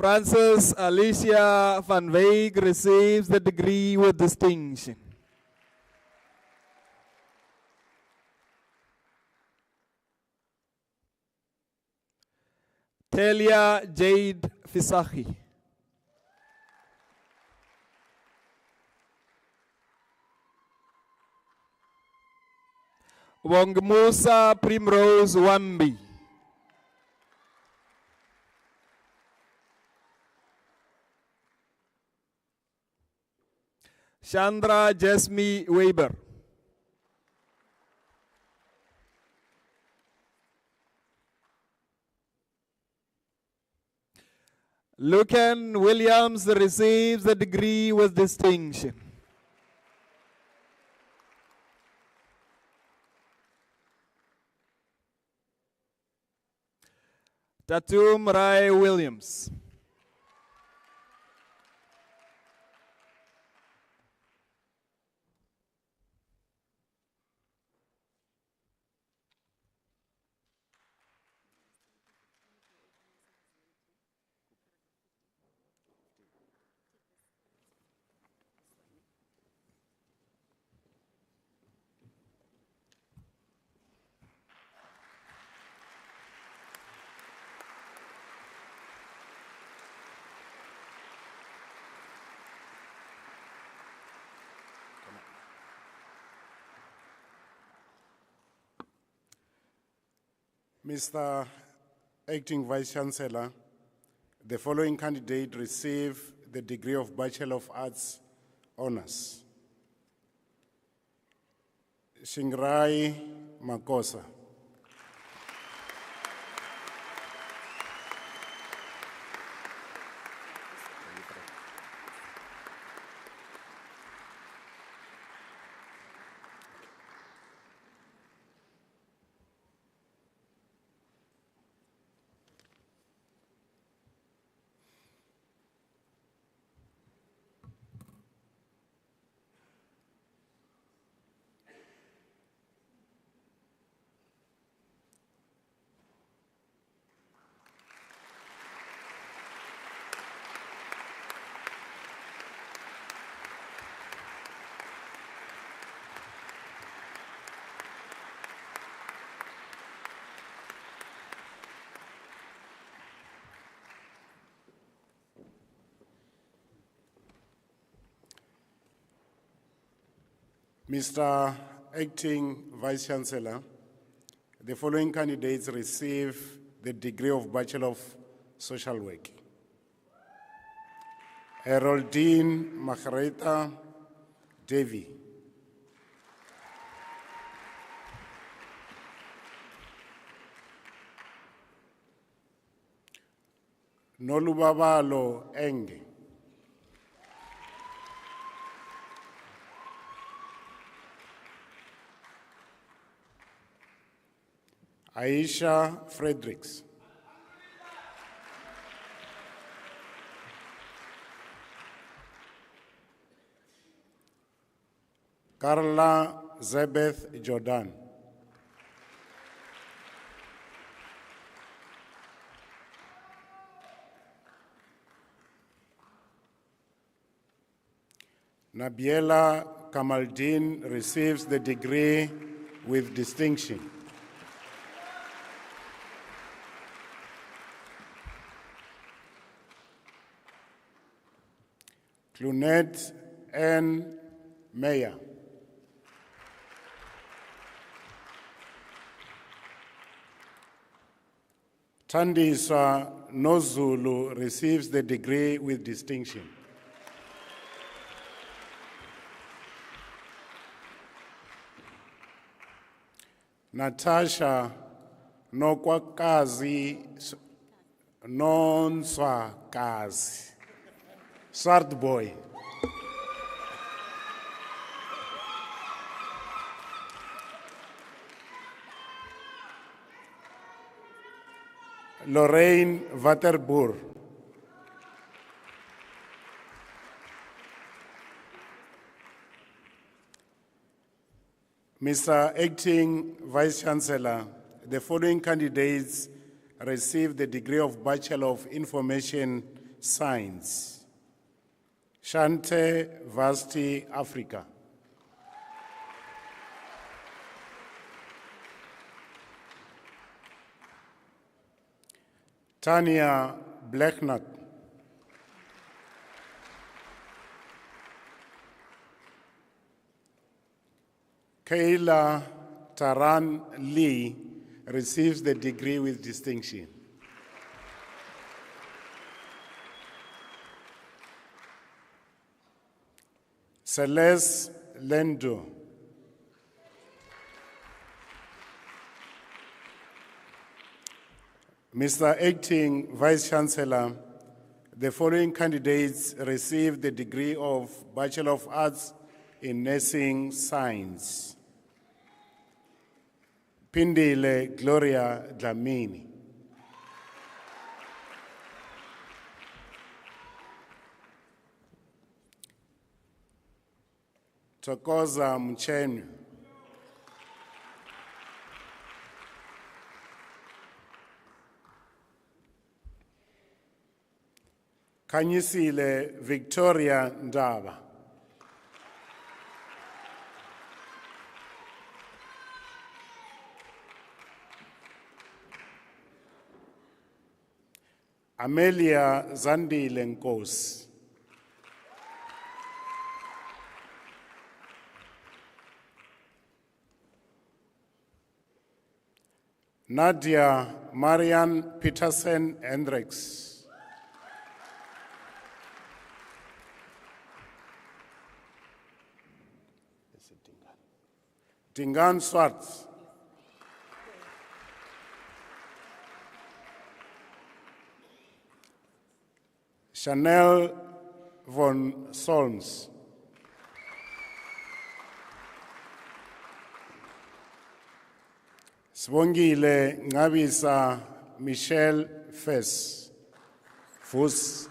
Frances Alicia van Week receives the degree with distinction. Telia Jade Fisachi. Wongmusa Primrose Wambi. Chandra Jasmine Weber. Lucan Williams receives the degree with distinction. Tatum Rai Williams. Mr. Acting Vice Chancellor, the following candidate receive the degree of Bachelor of Arts Honours. Shingrai Makosa. Mr. Acting Vice Chancellor, the following candidates receive the degree of Bachelor of Social Work. Haroldine Margareta Devi. Nolubabalo Enge. Aisha Fredericks. Carla Zebeth Jordan. Nabiela Kamaldeen receives the degree with distinction. Clunette N. Meyer. Tandisa Nozulu receives the degree with distinction. Natasha Nokwakazi Nonswakazi. Swart boy. Lorraine Waterboer. Mr. Acting Vice Chancellor, the following candidates receive the degree of Bachelor of Information Science. Shante Vasti, Africa. Tanya Blacknut. Kayla Taran Lee receives the degree with distinction. Celeste Lendo. Mr. Acting Vice Chancellor, the following candidates receive the degree of Bachelor of Arts in Nursing Science. Pindile Gloria Dlamini. Tokoza Mchenu. Kanyisile Victoria Ndaba. Amelia Zandile Nkosi. Nadia Marian Petersen Hendricks. Dingan Swartz. Chanel von Solms. Sibongile Ngabisa Michelle Fess. Fus.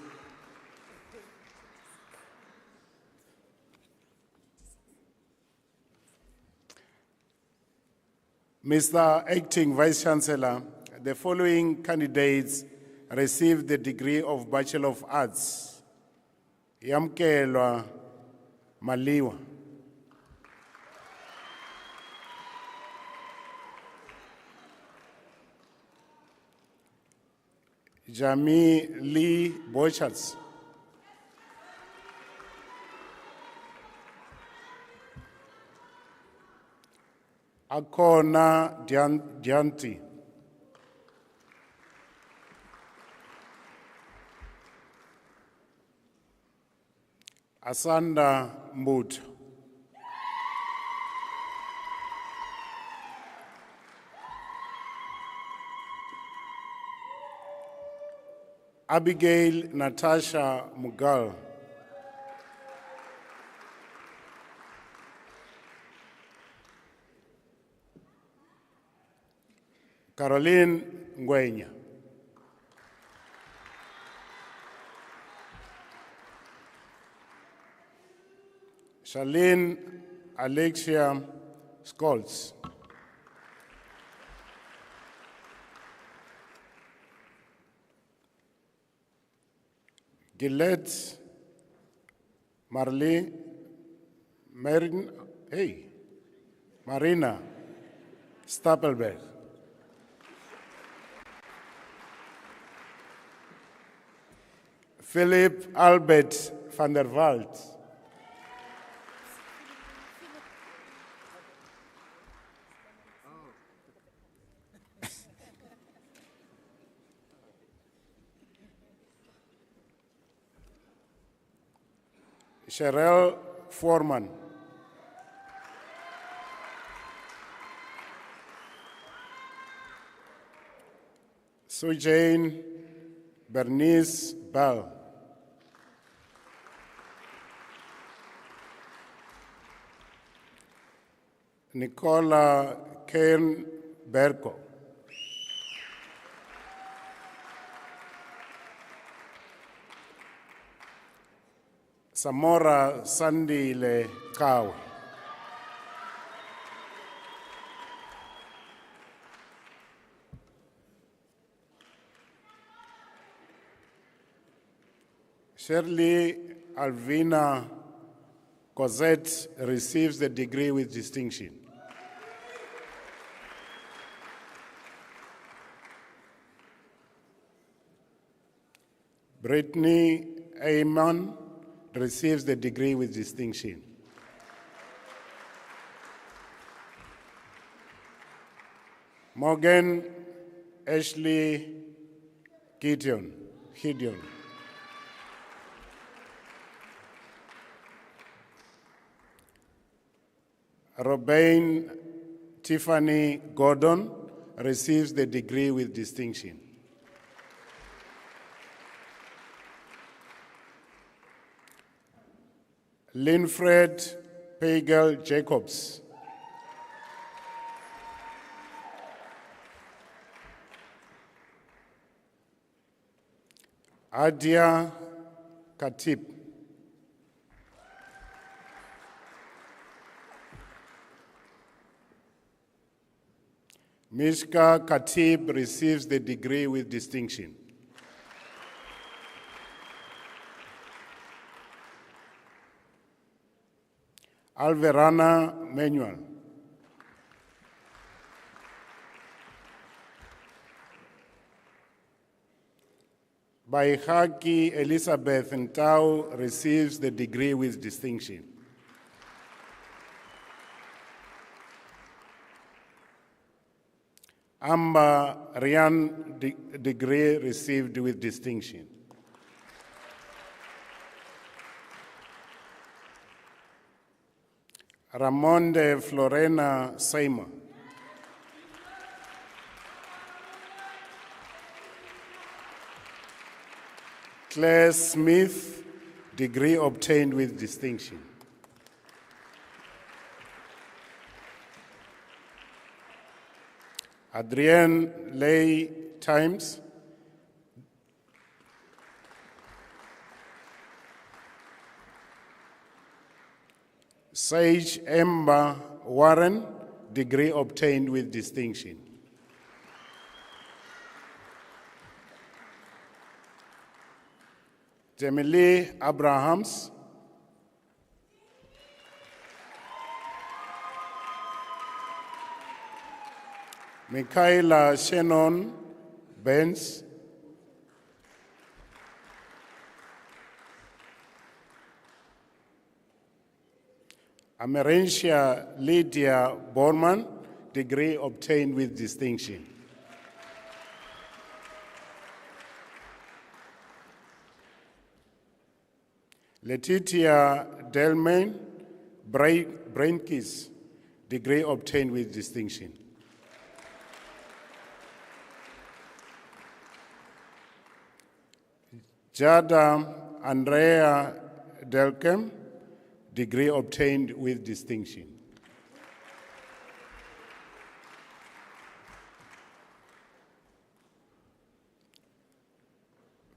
Mr. Acting Vice Chancellor, the following candidates received the degree of Bachelor of Arts. Yamkelwa Maliwa. Jami Lee Bochats. Akona Dianti. Asanda Mbut. Abigail Natasha Mughal. Caroline Ngwenya. Charlene Alexia Scholz. Gillette Marley Marina Stapelberg. Philip Albert van der Walt. Cheryl Foreman. Sujane Bernice Bell. Nicola Kern Berko. Samora Sandile Kawe. Shirley Alvina Cosette receives the degree with distinction. Brittany Ayman receives the degree with distinction. Morgan Ashley Gideon. Robin Tiffany Gordon receives the degree with distinction. Linfred Pagel Jacobs. Adia Khatib. Mishka Khatib receives the degree with distinction. Alverana Manuel. Baihaki Elizabeth Ntau receives the degree with distinction. Amber Ryan degree received with distinction. Ramonde Florena Seymour. Claire Smith, degree obtained with distinction. Adrienne Lay Times. Sage Ember Warren, degree obtained with distinction. Jemile Abrahams. Michaela Shannon Benz. Amerencia Lydia Borman, degree obtained with distinction. Letitia Delmain Brainkis, degree obtained with distinction. Jada Andrea Delkem, degree obtained with distinction.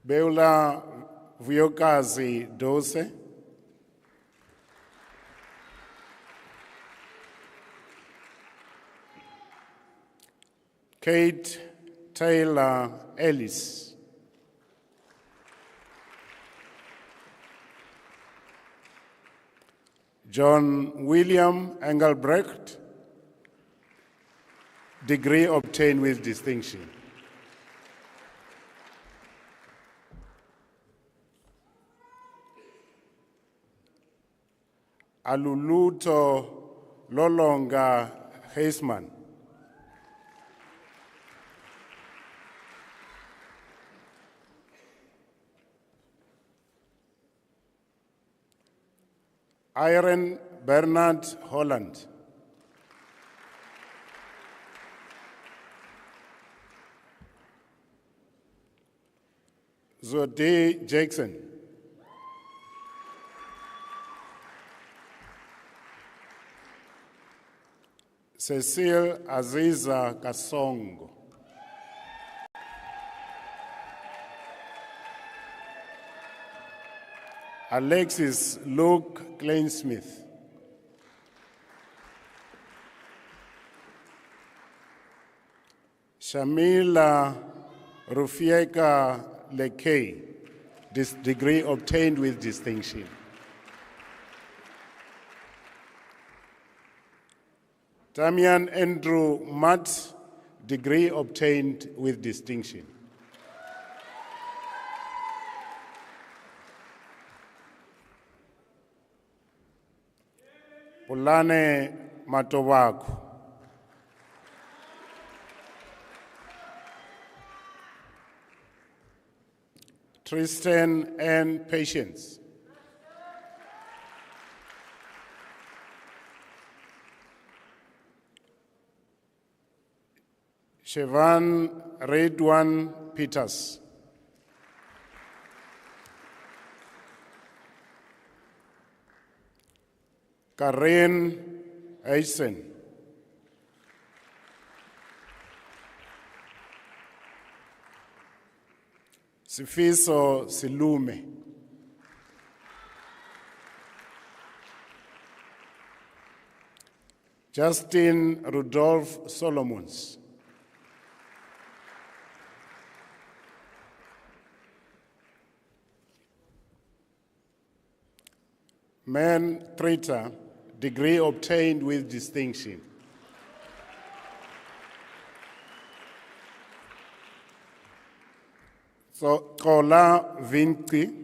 Beula Vuyokazi Dose. Kate Taylor Ellis. John William Engelbrecht, degree obtained with distinction. Aluluto Lolonga Heisman. Irene Bernard Holland. Zode Jackson. Cecile Aziza Kasongo. Alexis Luke Klainsmith. Shamila Rufieka Lekay, this degree obtained with distinction. Damian Andrew Matt, degree obtained with distinction. Pulane Matovaku. Tristan N. Patience. Shevan Redwan Peters. Karen Eisen. Sifiso Silume. Justin Rudolph Solomons. Man Traitor, degree obtained with distinction. So, Kola Vinci.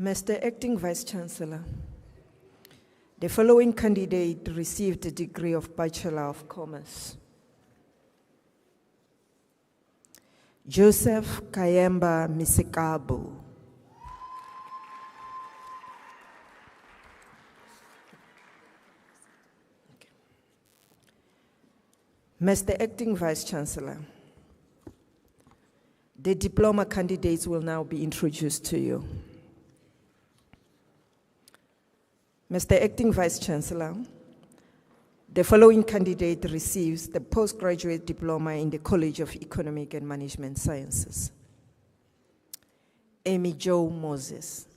Mr. Acting Vice-Chancellor, the following candidate received the degree of Bachelor of Commerce. Joseph Kayemba Misekabu. Mr. Acting Vice-Chancellor, the diploma candidates will now be introduced to you. Mr. Acting Vice-Chancellor, the following candidate receives the postgraduate diploma in the College of Economic and Management Sciences. Amy Jo Moses.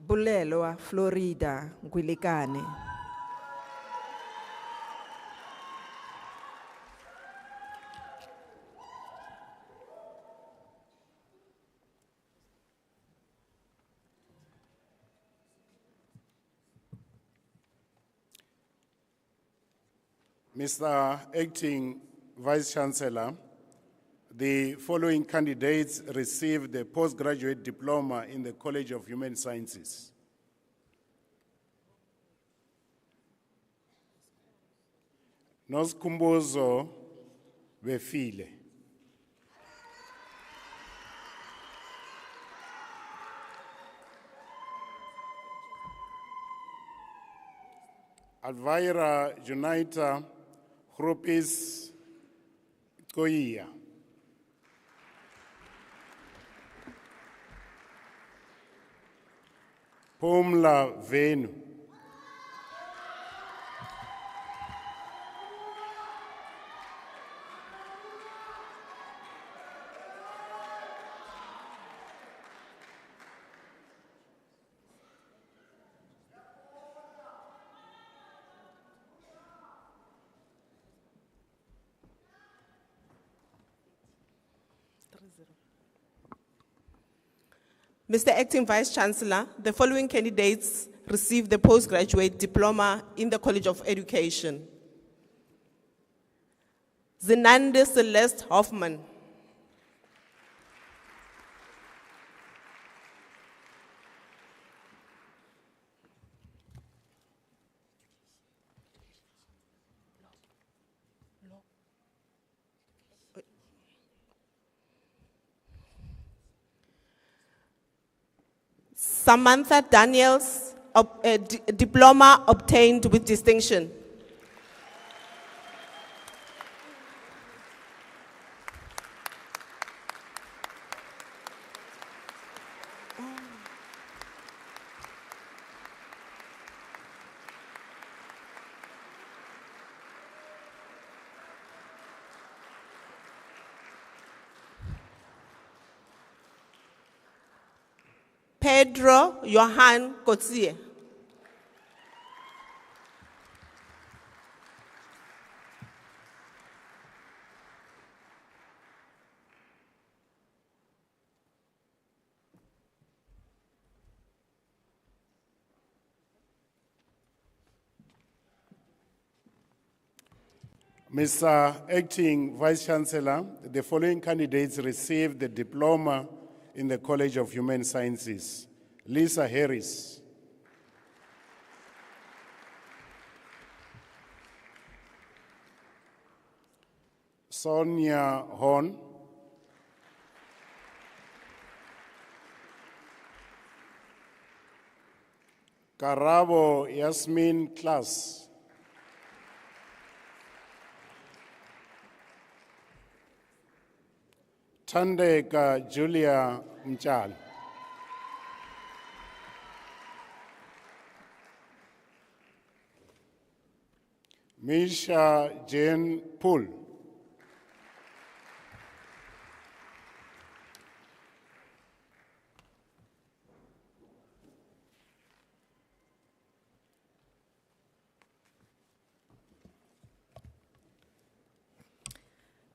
Bulelwa Florida Gwilikane. Mr. Acting Vice-Chancellor, the following candidates received the postgraduate diploma in the College of Human Sciences. Noskumbuzo Befile. Alvaira Junita Grupis Koia. Pomla Venu. Mr. Acting Vice-Chancellor, the following candidates received the postgraduate diploma in the College of Education. Zinande Celeste Hoffman. Samantha Daniels, diploma obtained with distinction. Pedro Johan Kotsie. Mr. Acting Vice-Chancellor, the following candidates received the diploma in the College of Human Sciences. Lisa Harris. Sonia Horn. Karabo Yasmin Klaas. Thandeka Julia Mchal. Misha Jane Poole.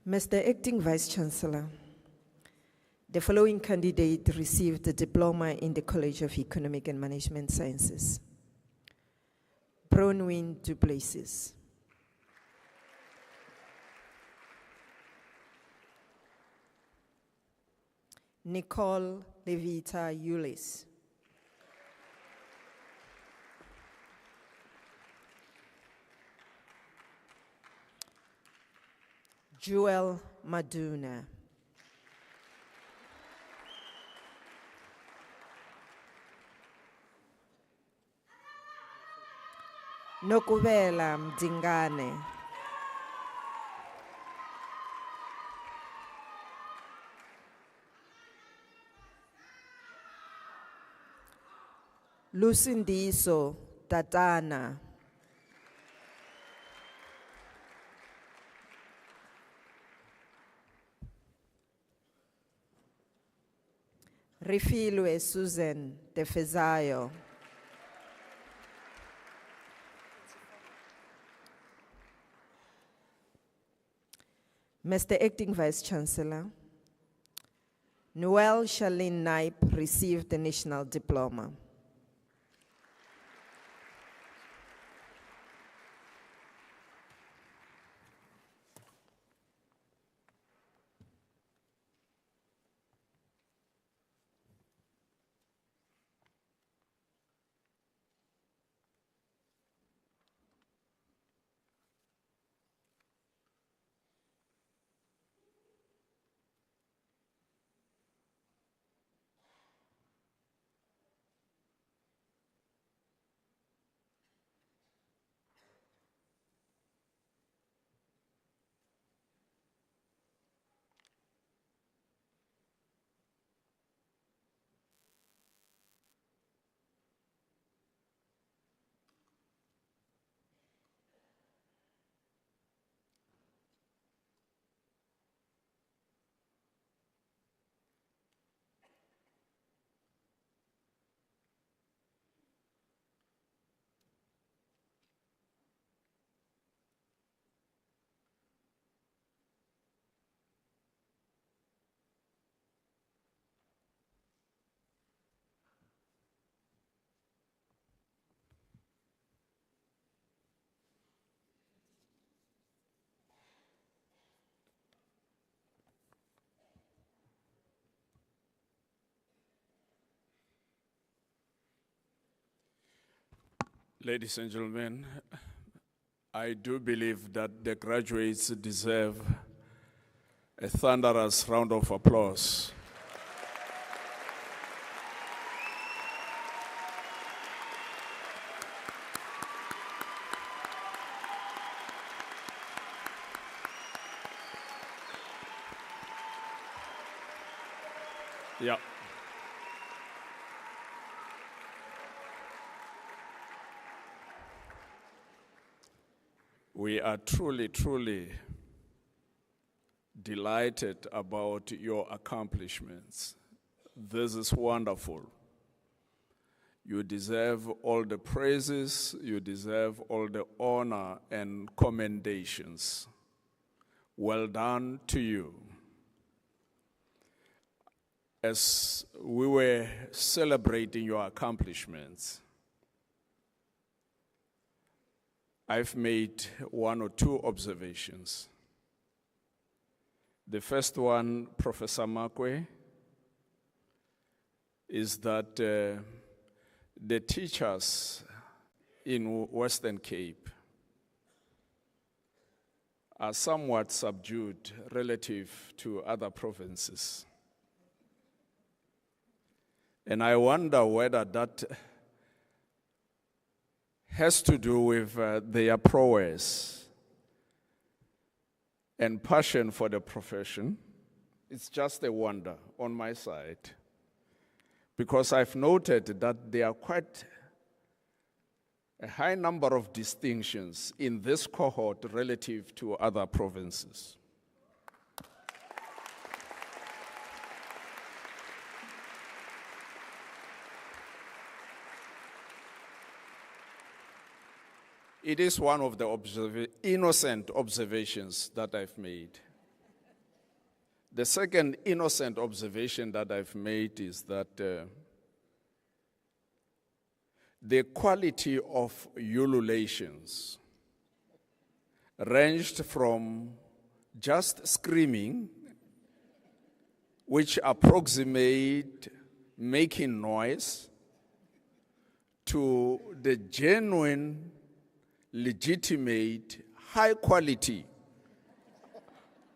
Mr. Acting Vice-Chancellor, the following candidate received the diploma in the College of Economic and Management Sciences. Bronwyn Duplessis. Nicole Levita Ulis. Jewel Maduna. Nokubela Mdingane. Lusindiso Tatana. Rifilwe Susan Defezayo. Mr. Acting Vice Chancellor, Noel Charlene Naip received the National Diploma. Ladies and gentlemen, I do believe that the graduates deserve a thunderous round of applause. Yeah. We are truly, truly delighted about your accomplishments. This is wonderful. You deserve all the praises, you deserve all the honor and commendations. Well done to you. As we were celebrating your accomplishments, I've made one or two observations. The first one, Professor Makwe, is that the teachers in Western Cape are somewhat subdued relative to other provinces. And I wonder whether that has to do with their prowess and passion for the profession. It's just a wonder on my side, because I've noted that there are quite a high number of distinctions in this cohort relative to other provinces. It is one of the innocent observations that I've made. The second innocent observation that I've made is that the quality of ululations ranged from just screaming which approximate making noise, to the genuine, legitimate, high quality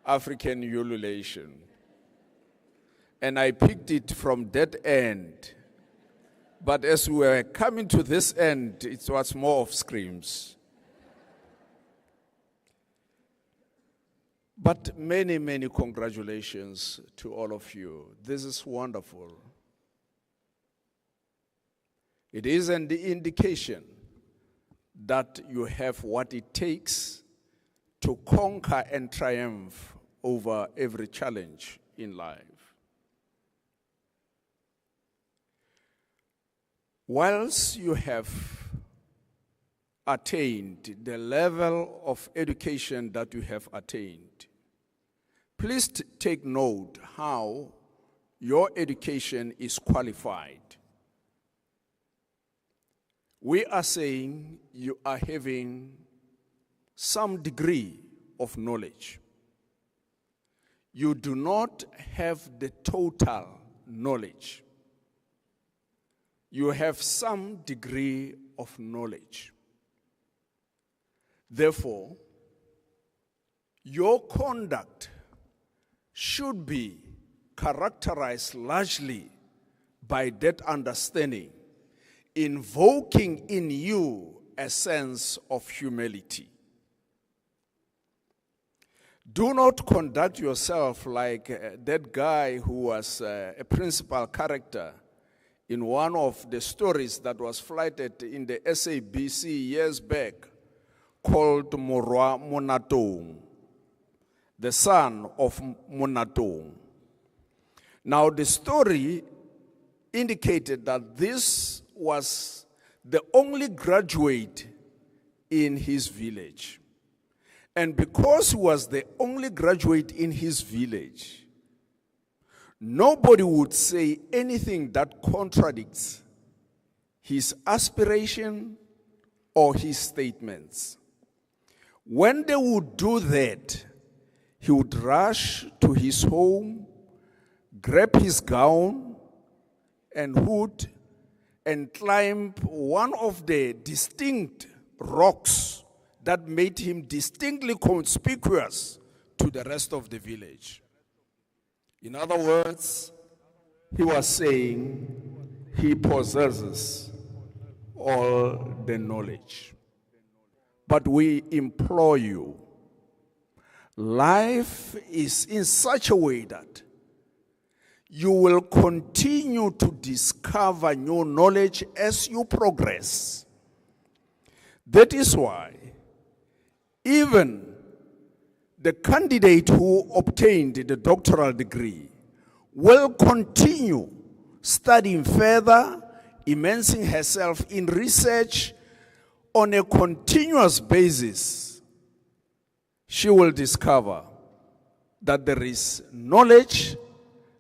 African ululation. And I picked it from that end. But as we were coming to this end, it was more of screams. But many, many congratulations to all of you. This is wonderful. It is an indication that you have what it takes to conquer and triumph over every challenge in life. Whilst you have attained the level of education that you have attained, please take note how your education is qualified. We are saying you are having some degree of knowledge. You do not have the total knowledge. You have some degree of knowledge. Therefore, your conduct should be characterized largely by that understanding, invoking in you a sense of humility. Do not conduct yourself like that guy who was a principal character in one of the stories that was flighted in the SABC years back, called Morwa Monatong, the son of Monatong. Now the story indicated that this was the only graduate in his village. And because he was the only graduate in his village, nobody would say anything that contradicts his aspiration or his statements. When they would do that, he would rush to his home, grab his gown and hood, and climb one of the distinct rocks that made him distinctly conspicuous to the rest of the village. In other words, he was saying he possesses all the knowledge. But we implore you, life is in such a way that you will continue to discover new knowledge as you progress. That is why even the candidate who obtained the doctoral degree will continue studying further, immersing herself in research on a continuous basis. She will discover that there is knowledge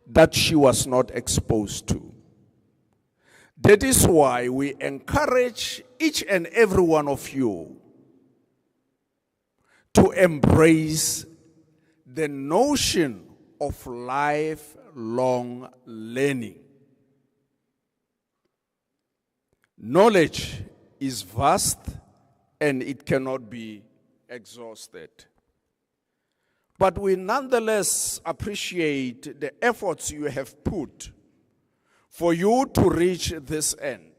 that she was not exposed to. That is why we encourage each and every one of you to embrace the notion of lifelong learning. Knowledge is vast and it cannot be exhausted. But we nonetheless appreciate the efforts you have put for you to reach this end.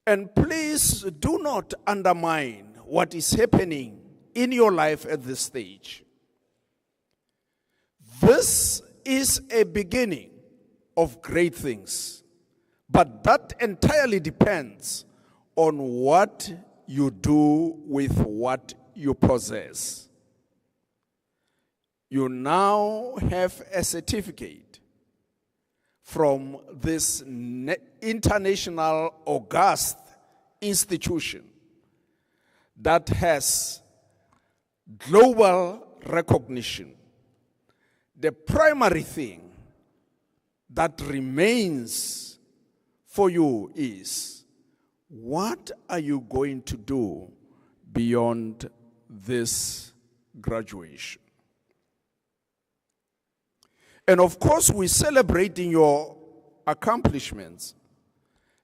And please do not undermine what is happening in your life at this stage. This is a beginning of great things, but that entirely depends on what you do with what you possess. You now have a certificate from this international august institution that has global recognition. The primary thing that remains for you is, what are you going to do beyond this graduation? And of course, we're celebrating your accomplishments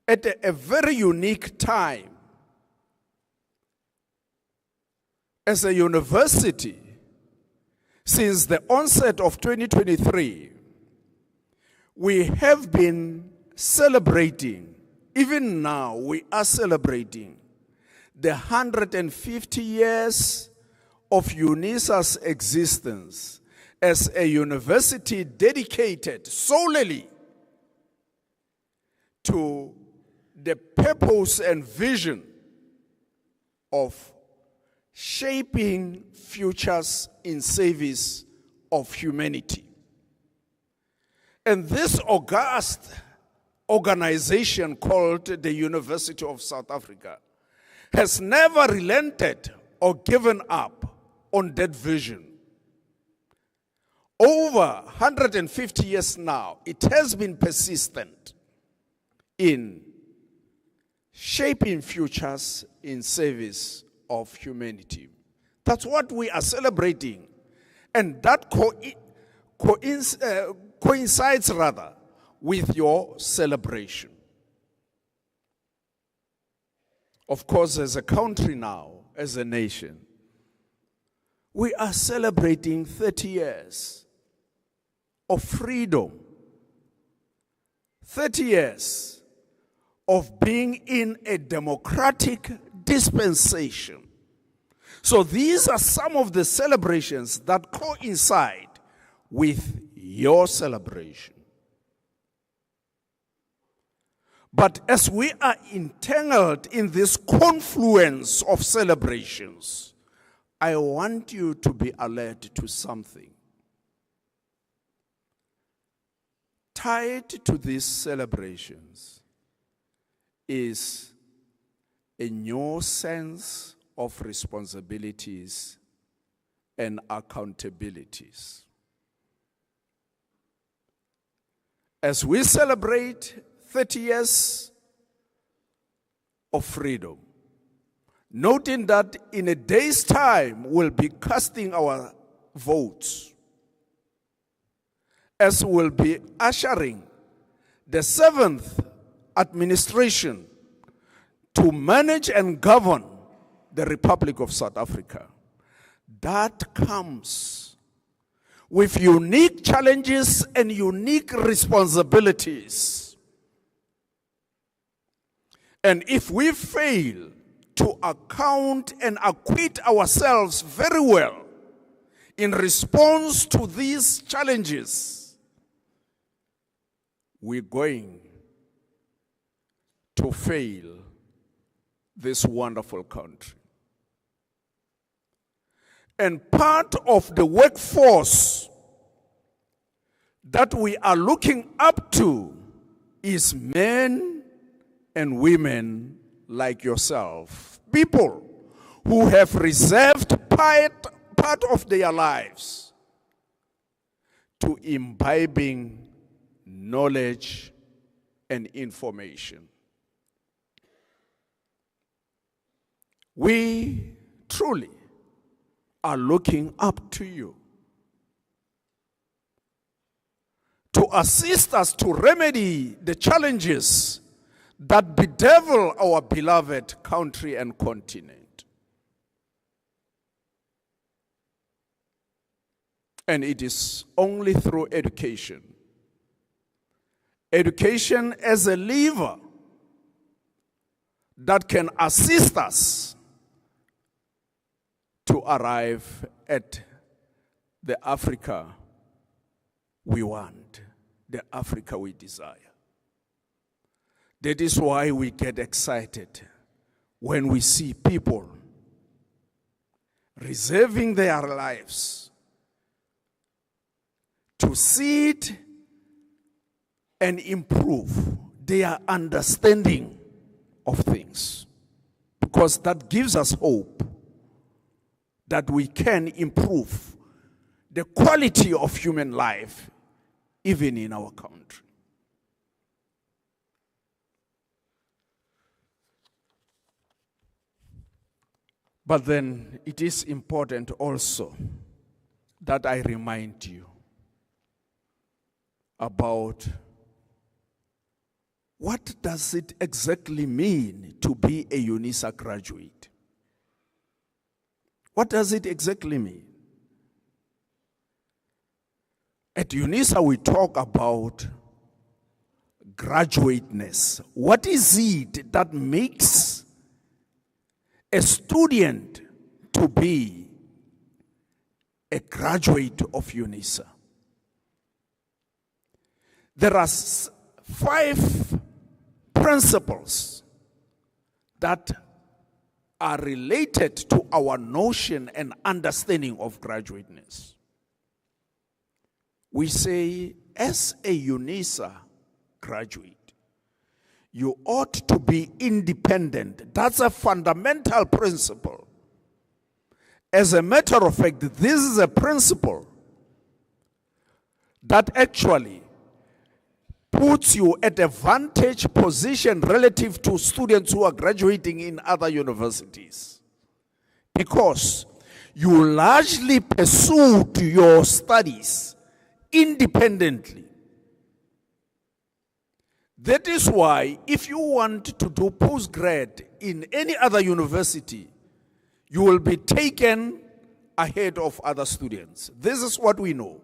at a very unique time. As a university, since the onset of 2023, we have been celebrating, even now we are celebrating, the 150 years of UNISA's existence as a university dedicated solely to the purpose and vision of shaping futures in service of humanity. And this august organization called the University of South Africa has never relented or given up on that vision. Over 150 years now, it has been persistent in shaping futures in service of humanity. That's what we are celebrating. And that coincides rather with your celebration. Of course, as a country now, as a nation, we are celebrating 30 years of freedom, 30 years of being in a democratic dispensation. So these are some of the celebrations that coincide with your celebration. But as we are entangled in this confluence of celebrations, I want you to be alert to something. Tied to these celebrations is a new sense of responsibilities and accountabilities. As we celebrate 30 years of freedom, noting that in a day's time we'll be casting our votes, as we'll be ushering the 7th administration to manage and govern the Republic of South Africa. That comes with unique challenges and unique responsibilities. And if we fail to account and acquit ourselves very well in response to these challenges, we're going to fail this wonderful country. And part of the workforce that we are looking up to is men and women like yourself, people who have reserved part of their lives to imbibing knowledge and information. We truly are looking up to you to assist us to remedy the challenges that bedevil our beloved country and continent. And it is only through education. Education as a lever that can assist us to arrive at the Africa we want, the Africa we desire. That is why we get excited when we see people reserving their lives to seed and improve their understanding of things, because that gives us hope that we can improve the quality of human life even in our country. But then it is important also that I remind you about what does it exactly mean to be a UNISA graduate. What does it exactly mean? At UNISA, we talk about graduateness. What is it that makes a student to be a graduate of UNISA? There are 5 principles that are related to our notion and understanding of graduateness. We say, as a UNISA graduate, you ought to be independent. That's a fundamental principle. As a matter of fact, this is a principle that actually puts you at a vantage position relative to students who are graduating in other universities, because you largely pursued your studies independently. That is why if you want to do postgrad in any other university, you will be taken ahead of other students. This is what we know.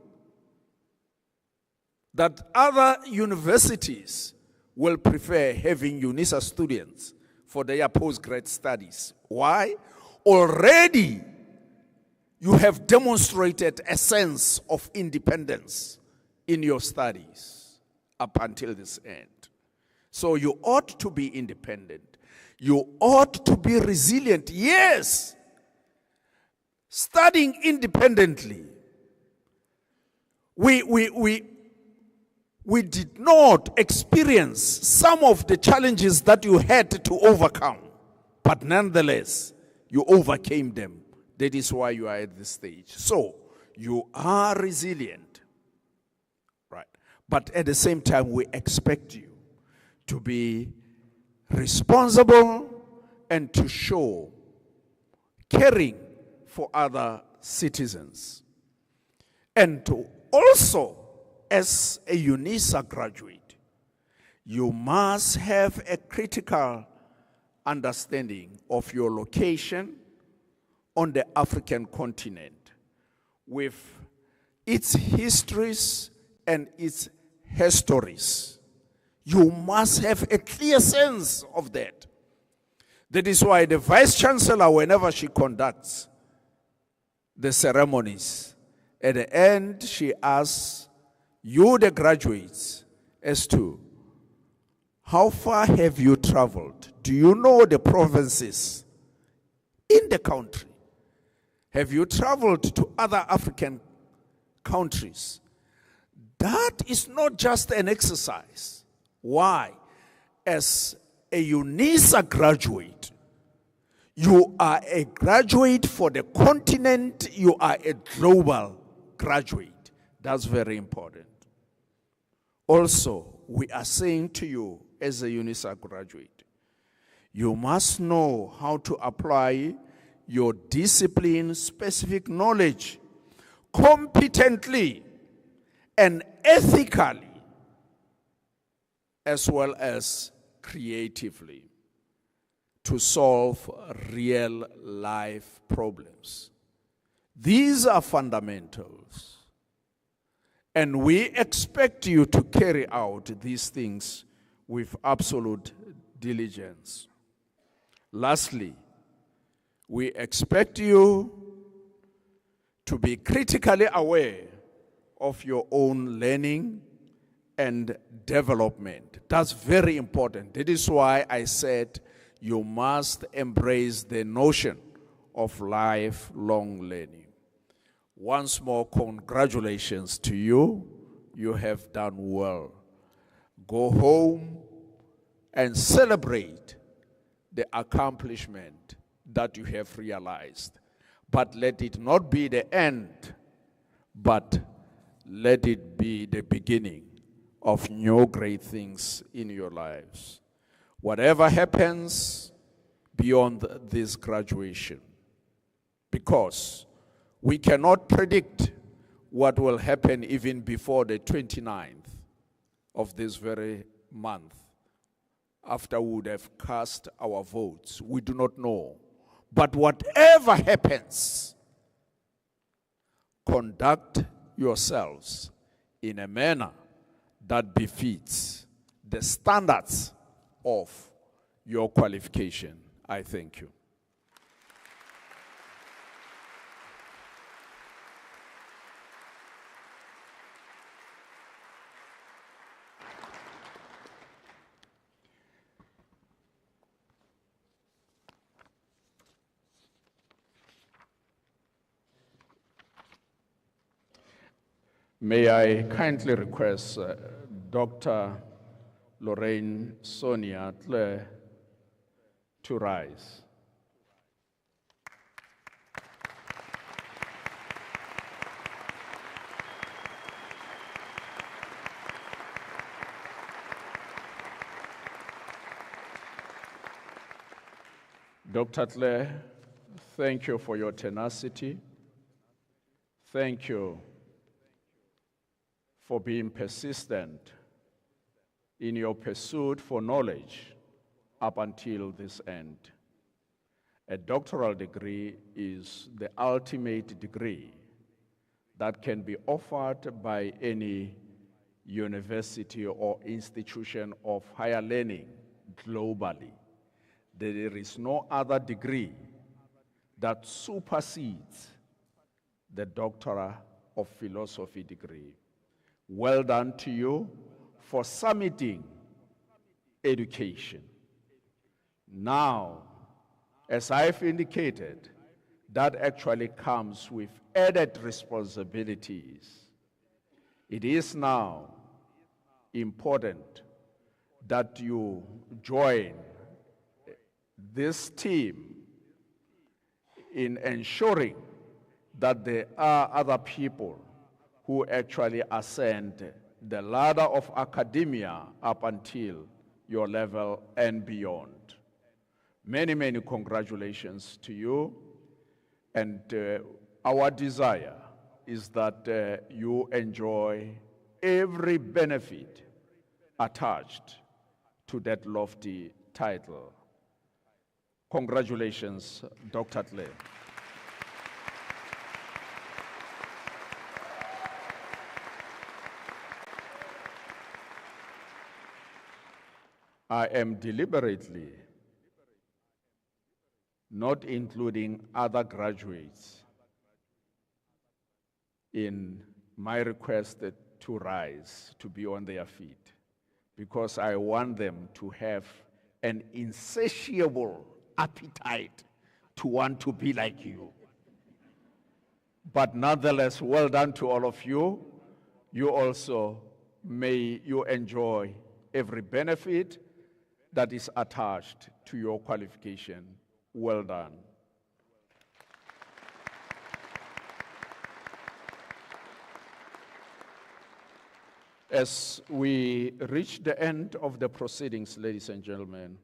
That other universities will prefer having UNISA students for their postgrad studies. Why? Already you have demonstrated a sense of independence in your studies up until this end. So you ought to be independent. You ought to be resilient. Yes, studying independently. We did not experience some of the challenges that you had to overcome, but nonetheless, you overcame them. That is why you are at this stage. So, you are resilient, right? But at the same time, we expect you to be responsible and to show caring for other citizens. And to also, as a UNISA graduate, you must have a critical understanding of your location on the African continent with its histories and its histories. You must have a clear sense of that. That is why the Vice Chancellor, whenever she conducts the ceremonies, at the end she asks you, the graduates, as to how far have you traveled? Do you know the provinces in the country? Have you traveled to other African countries? That is not just an exercise. Why? As a UNISA graduate, you are a graduate for the continent, you are a global graduate. That's very important. Also, we are saying to you as a UNISA graduate, you must know how to apply your discipline-specific knowledge competently and ethically, as well as creatively, to solve real-life problems. These are fundamentals. And we expect you to carry out these things with absolute diligence. Lastly, we expect you to be critically aware of your own learning and development. That's very important. That is why I said you must embrace the notion of lifelong learning. Once more, congratulations to you. You have done well. Go home and celebrate the accomplishment that you have realized. But let it not be the end, but let it be the beginning of new great things in your lives. Whatever happens beyond this graduation, because we cannot predict what will happen even before the 29th of this very month, after we would have cast our votes. We do not know. But whatever happens, conduct yourselves in a manner that befits the standards of your qualification. I thank you. May I kindly request Dr. Lorraine Sonia Tle to rise. Dr. Tle, thank you for your tenacity. Thank you for being persistent in your pursuit for knowledge up until this end. A doctoral degree is the ultimate degree that can be offered by any university or institution of higher learning globally. There is no other degree that supersedes the Doctor of Philosophy degree. Well done to you for summiting education. Now, as I've indicated, that actually comes with added responsibilities. It is now important that you join this team in ensuring that there are other people who actually ascend the ladder of academia up until your level and beyond. Many, many congratulations to you. And our desire is that you enjoy every benefit attached to that lofty title. Congratulations, Dr. Tle. I am deliberately not including other graduates in my request to rise, to be on their feet, because I want them to have an insatiable appetite to want to be like you. But nonetheless, well done to all of you. You also, may you enjoy every benefit that is attached to your qualification. Well done. As we reach the end of the proceedings, ladies and gentlemen,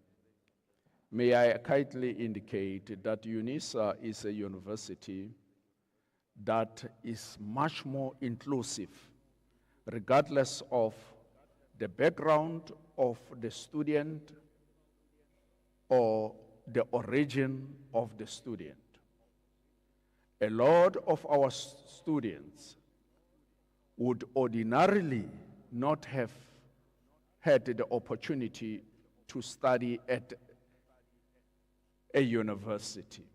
may I kindly indicate that UNISA is a university that is much more inclusive, regardless of the background of the student or the origin of the student. A lot of our students would ordinarily not have had the opportunity to study at a university.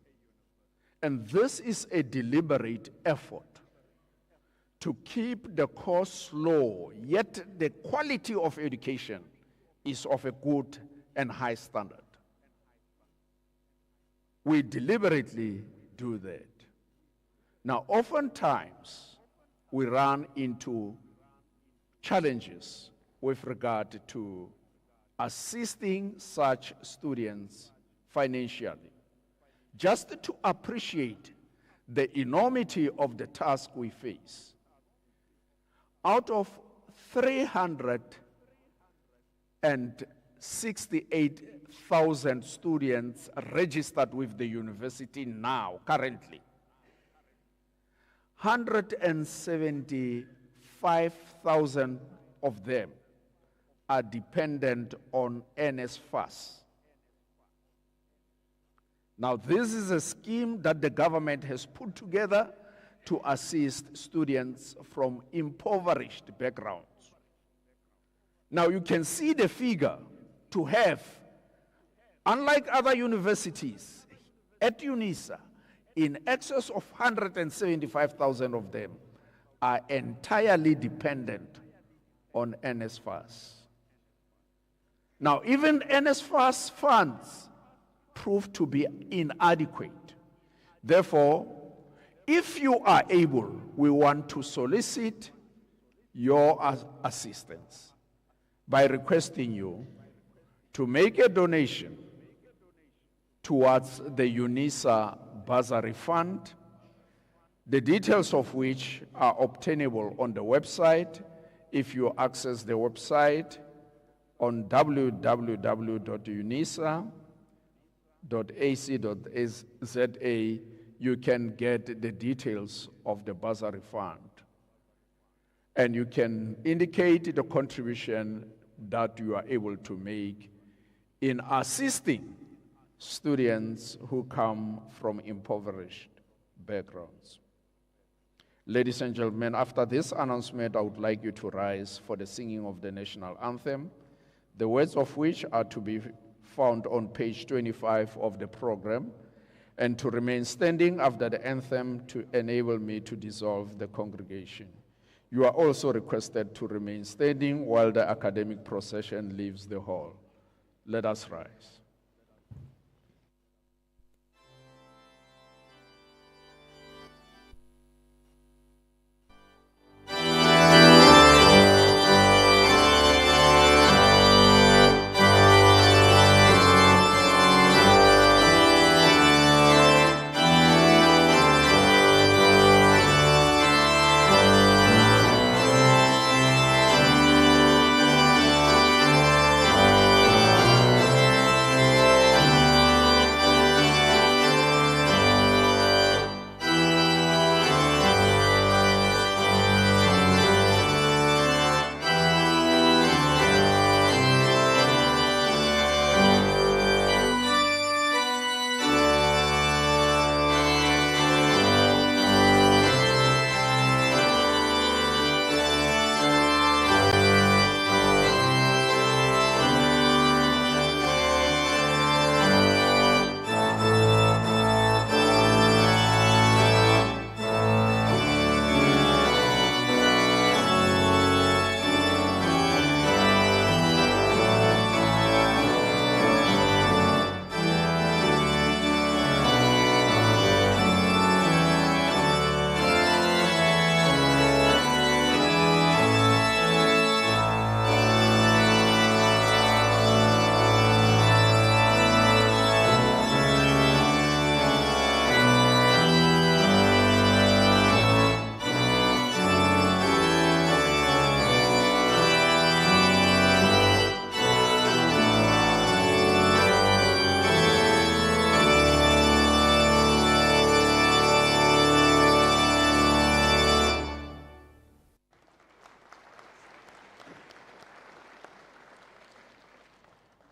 And this is a deliberate effort to keep the cost low, yet the quality of education is of a good and high standard. We deliberately do that. Now, oftentimes, we run into challenges with regard to assisting such students financially. Just to appreciate the enormity of the task we face, out of 368,000 students registered with the university now, currently, 175,000 of them are dependent on NSFAS. Now, this is a scheme that the government has put together to assist students from impoverished backgrounds. Now, you can see the figure to have, unlike other universities, at UNISA, in excess of 175,000 of them are entirely dependent on NSFAS. Now, even NSFAS funds prove to be inadequate. Therefore, if you are able, we want to solicit your assistance by requesting you to make a donation towards the UNISA bursary fund, the details of which are obtainable on the website if you access the website on www.unisa.ac.za. You can get the details of the bursary fund. And you can indicate the contribution that you are able to make in assisting students who come from impoverished backgrounds. Ladies and gentlemen, after this announcement, I would like you to rise for the singing of the national anthem, the words of which are to be found on page 25 of the program, and to remain standing after the anthem to enable me to dissolve the congregation. You are also requested to remain standing while the academic procession leaves the hall. Let us rise.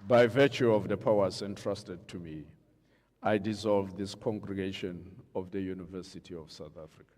By virtue of the powers entrusted to me, I dissolve this congregation of the University of South Africa.